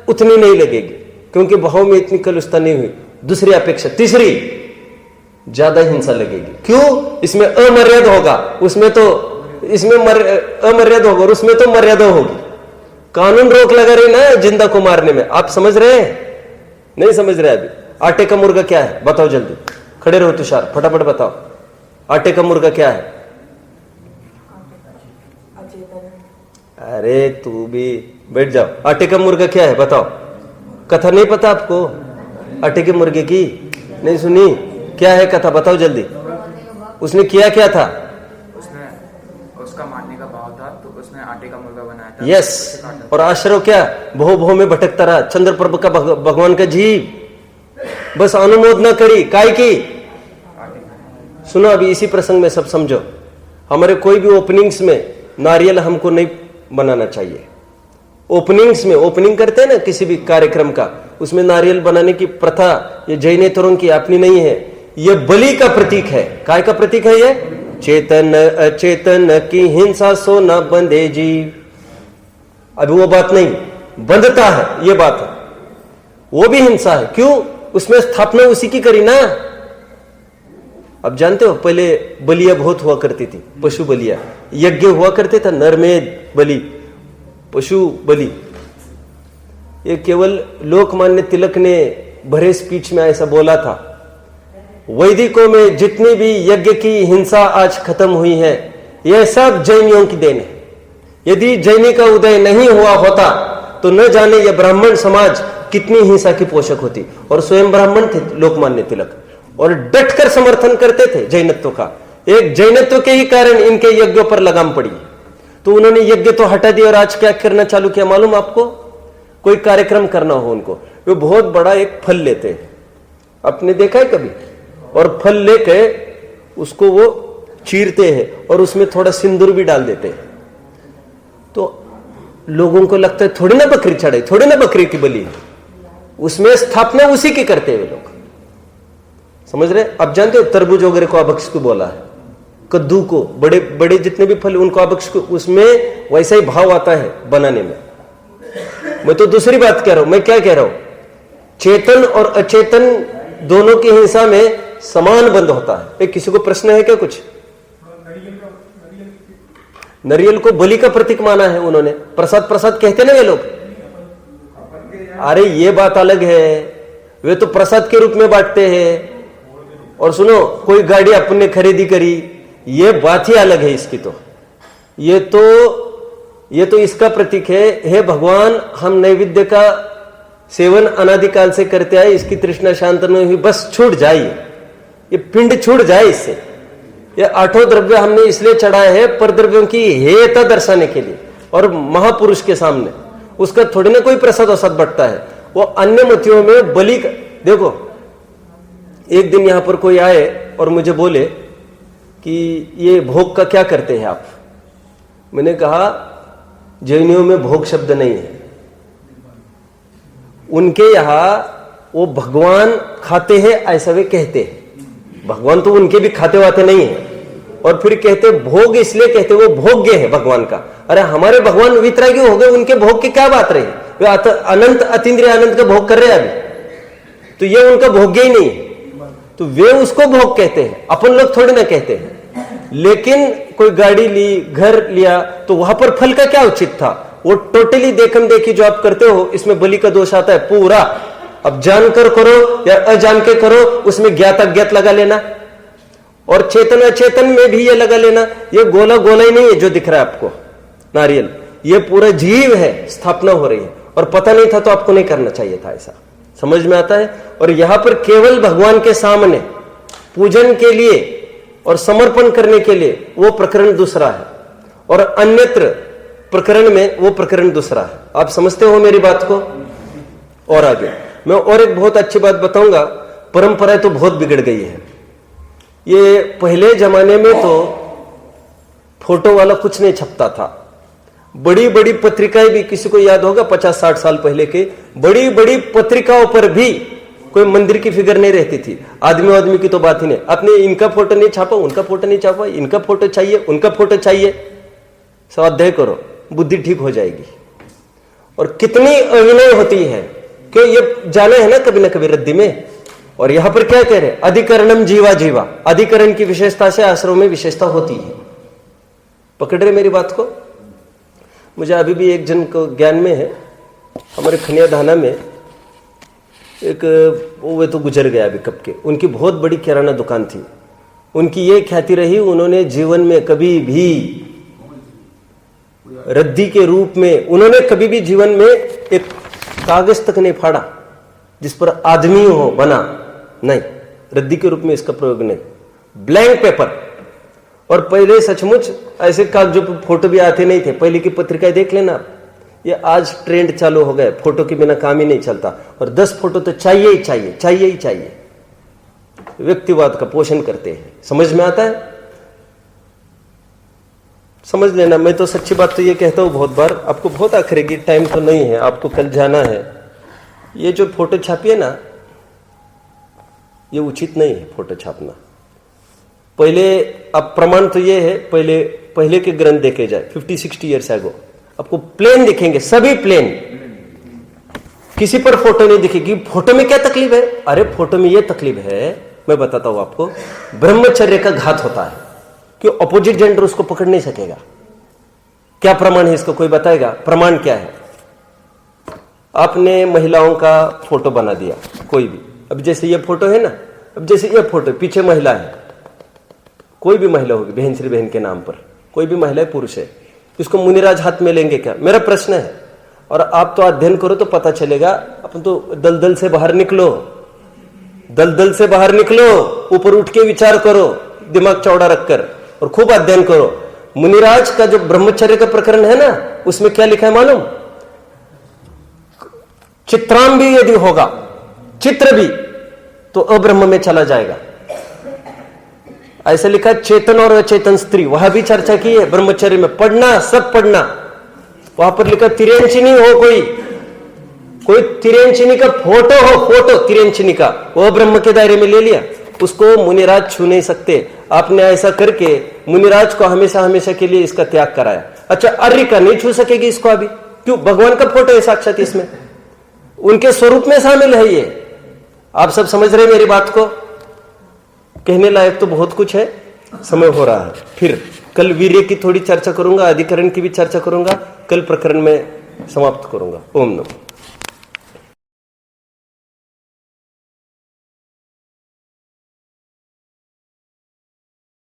उतनी नहीं लगेगी, क्योंकि भाव में इतनी कलुषता नहीं हुई। दूसरी अपेक्षा, तीसरी ज्यादा हिंसा लगेगी। क्यों? इसमें अमर्याद होगा, उसमें तो अमर्याद होगा और उसमें तो मर्यादा होगी। कानून रोक लगा रही ना जिंदा को मारने में। आप समझ रहे हैं? नहीं समझ रहे अभी। आटे का मुर्गा क्या है बताओ जल्दी, खड़े रहो तुषार, फटाफट बताओ। आटे का मुर्गा क्या है? अरे तू भी बैठ जाओ। आटे का मुर्गा क्या है बताओ। कथा नहीं पता आपको आटे के मुर्गे की? नहीं सुनी? क्या है कथा बताओ जल्दी। उसने किया क्या था? उसने उसका मारने का भाव था तो उसने आटे का मुर्गा बनाया था। यस। और आश्रव क्या? भो भो में भटकता रहा, चंद्र प्रभु का भगवान का जीव, बस अनुमोदना करी काय की। सुनो अभी इसी प्रसंग में सब समझो। हमारे कोई भी ओपनिंग्स में नारियल हमको नहीं बनाना चाहिए। ओपनिंग्स में, ओपनिंग करते हैं ना किसी भी कार्यक्रम का, उसमें नारियल बनाने की प्रथा ये जैनेतरों की अपनी नहीं है। ये बलि का प्रतीक है। काय का प्रतीक है ये? चेतन अचेतन की हिंसा सो न बंधे जीव। अभी वो बात नहीं, बंधता है ये बात है, वो भी हिंसा है। क्यों? उसमें स्थापना उसी की करी ना। अब जानते हो पहले बलिया बहुत हुआ करती थी, पशु बलिया, यज्ञ हुआ करते थे, नरमेध बलि, पशु बलि। ये केवल लोकमान्य तिलक ने भरे स्पीच में ऐसा बोला था। वैदिकों में जितनी भी यज्ञ की हिंसा आज खत्म हुई है, यह सब जैनियों की देन है। यदि जैनी का उदय नहीं हुआ होता तो न जाने यह ब्राह्मण समाज कितनी हिंसा की पोषक होती। और स्वयं ब्राह्मण थे लोकमान्य तिलक, और डटकर समर्थन करते थे जैनत्व का। एक जैनत्व के ही कारण इनके यज्ञों पर लगाम पड़ी, तो उन्होंने यज्ञ तो हटा दिया और आज क्या करना चालू किया मालूम आपको? कोई कार्यक्रम करना हो उनको, वे बहुत बड़ा एक फल लेते हैं, आपने देखा है कभी? और फल लेके उसको वो चीरते हैं और उसमें थोड़ा सिंदूर भी डाल देते हैं। तो लोगों को लगता है थोड़ी ना बकरी चढ़ाई, थोड़ी ना बकरी की बलि, उसमें स्थापना उसी की करते हैं लोग। समझ रहे? अब जानते हो तरबूज वगैरह को अभक्ष को बोला है, कद्दू को, बड़े बड़े जितने भी फल उनको अभक्ष को, उसमें वैसा ही भाव आता है बनाने में। मैं तो दूसरी बात कह रहा हूं। मैं क्या कह रहा हूं? चेतन और अचेतन दोनों की हिंसा में समान बंद होता है। किसी को प्रश्न है क्या कुछ? नारियल को बलि का प्रतीक माना है उन्होंने। प्रसाद प्रसाद कहते ना वे लोग। अरे ये बात अलग है, वे तो प्रसाद के रूप में बांटते हैं। और सुनो, कोई गाड़ी अपने खरीदी करी, ये बात ही अलग है इसकी। तो ये तो इसका प्रतीक है, हे भगवान हम नैवेद्य का सेवन अनादिकाल से करते आए, इसकी तृष्णा शांत नहीं हुई, बस छूट जाए, ये पिंड छूट जाए इससे। ये 8 द्रव्य हमने इसलिए चढ़ाए हैं पर द्रव्यों की हेयता दर्शाने के लिए, और महापुरुष के सामने उसका थोड़ी ना कोई प्रसाद वसाद बढ़ता है। वो अन्य मतियों में बलि देखो, एक दिन यहां पर कोई आए और मुझे बोले कि ये भोग का क्या करते हैं आप? मैंने कहा जैनियों में भोग शब्द नहीं है। उनके यहां वो भगवान खाते हैं ऐसा वे कहते हैं। भगवान तो उनके भी खाते वाते नहीं है, और फिर कहते भोग, इसलिए कहते वो भोग्य है भगवान का। अरे हमारे भगवान वितरागी हो गए, उनके भोग की क्या बात रही? वे अनंत अतीन्द्रिय आनंद का भोग कर रहे हैं अभी, तो ये उनका भोग्य ही नहीं है, तो वे उसको भोग कहते हैं, अपन लोग थोड़ी ना कहते हैं। लेकिन कोई गाड़ी ली, घर लिया, तो वहां पर फल का क्या उचित था? वो टोटली देखम देखी जो आप करते हो, इसमें बलि का दोष आता है पूरा। अब जानकर करो या अजान के करो, उसमें ज्ञात अज्ञात लगा लेना, और चेतन अचेतन में भी ये लगा लेना। ये गोला गोला ही नहीं है जो दिख रहा है आपको नारियल, ये पूरा जीव है, स्थापना हो रही है, और पता नहीं था तो आपको नहीं करना चाहिए था। ऐसा समझ में आता है? और यहां पर केवल भगवान के सामने पूजन के लिए और समर्पण करने के लिए वो प्रकरण दूसरा है, और अन्यत्र प्रकरण में वो प्रकरण दूसरा है। आप समझते हो मेरी बात को? और आगे मैं और एक बहुत अच्छी बात बताऊंगा। परंपरा तो बहुत बिगड़ गई है। ये पहले जमाने में तो फोटो वाला कुछ नहीं छपता था। बड़ी बड़ी पत्रिकाएं भी, किसी को याद होगा 50-60 साल पहले के बड़ी बड़ी पत्रिकाओं पर भी कोई मंदिर की फिगर नहीं रहती थी। आदमी की तो बात ही नहीं, अपने इनका फोटो नहीं छापा, उनका फोटो नहीं छापा, इनका फोटो चाहिए, उनका फोटो चाहिए। स्वाध्याय करो, बुद्धि ठीक हो जाएगी। और कितनी अविनय होती है कि ये जाना है ना कभी ना कभी रद्दी में। और यहां पर क्या कह रहे? अधिकरणम जीवा जीवा, अधिकरण की विशेषता से आश्रम में विशेषता होती है। पकड़ रहे मेरी बात को? मुझे अभी भी एक जन को ज्ञान में है, हमारे खनिया धाना में एक, वो तो गुजर गया अभी कब के, उनकी बहुत बड़ी किराना दुकान थी। उनकी ये ख्याति रही, उन्होंने जीवन में कभी भी रद्दी के रूप में, उन्होंने कभी भी जीवन में एक कागज तक नहीं फाड़ा जिस पर आदमी हो बना, नहीं, रद्दी के रूप में इसका प्रयोग नहीं, ब्लैंक पेपर। और पहले सचमुच ऐसे कागजों पर फोटो भी आते नहीं थे। पहले की पत्रिकाएं देख लेना, ये आज ट्रेंड चालू हो गए, फोटो के बिना काम ही नहीं चलता, और 10 फोटो तो चाहिए ही चाहिए, चाहिए ही चाहिए। व्यक्तिवाद का पोषण करते हैं। समझ में आता है? समझ लेना। मैं तो सच्ची बात तो ये कहता हूं बहुत बार, आपको बहुत आखिरी टाइम तो नहीं है, आपको कल जाना है। ये जो फोटो छापी है ना, ये उचित नहीं है फोटो छापना। पहले अब प्रमाण तो ये है, पहले के ग्रंथ देखे जाए 50-60 ईयर्स एगो, आपको प्लेन दिखेंगे, सभी प्लेन, किसी पर फोटो नहीं दिखेगी। फोटो में क्या तकलीफ है? अरे फोटो में ये तकलीफ है, मैं बताता हूं आपको, ब्रह्मचर्य का घात होता है कि अपोजिट जेंडर उसको पकड़ नहीं सकेगा। क्या प्रमाण है इसको? कोई बताएगा? प्रमाण क्या है? आपने महिलाओं का फोटो बना दिया कोई भी, अब जैसे ये फोटो है ना, अब जैसे ये फोटो पीछे महिला है, कोई भी महिला होगी, बहन श्री बहन के नाम पर कोई भी महिला है, पुरुष है, इसको मुनिराज हाथ में लेंगे क्या? मेरा प्रश्न है। और आप तो अध्ययन करो तो पता चलेगा। अपन तो दलदल से बाहर निकलो, दलदल से बाहर निकलो, ऊपर उठ के विचार करो, दिमाग चौड़ा रखकर, और खूब अध्ययन करो। मुनिराज का जो ब्रह्मचर्य का प्रकरण है ना, उसमें क्या लिखा है मालूम? चित्राम भी यदि होगा, चित्र भी, तो अब्रह्म में चला जाएगा, ऐसा लिखा। चेतन और अचेतन स्त्री, वहां भी चर्चा की है ब्रह्मचर्य में, पढ़ना, सब पढ़ना। वहां पर लिखा तिरंचिनी हो, कोई तिरंचिनी का फोटो हो, फोटो तिरंचिनी का, वो ब्रह्म के दायरे में ले लिया, उसको मुनिराज छू नहीं सकते। आपने ऐसा करके मुनिराज को हमेशा हमेशा के लिए इसका त्याग कराया। अच्छा, अर्य का नहीं छू सकेगी इसको अभी, क्यों? भगवान का फोटो है साक्षात, इसमें उनके स्वरूप में शामिल है ये। आप सब समझ रहे मेरी बात को? कहने लायक तो बहुत कुछ है, समय हो रहा है। फिर कल वीर्य की थोड़ी चर्चा करूंगा, अधिकरण की भी चर्चा करूंगा, कल प्रकरण में समाप्त करूंगा। ओम नमः।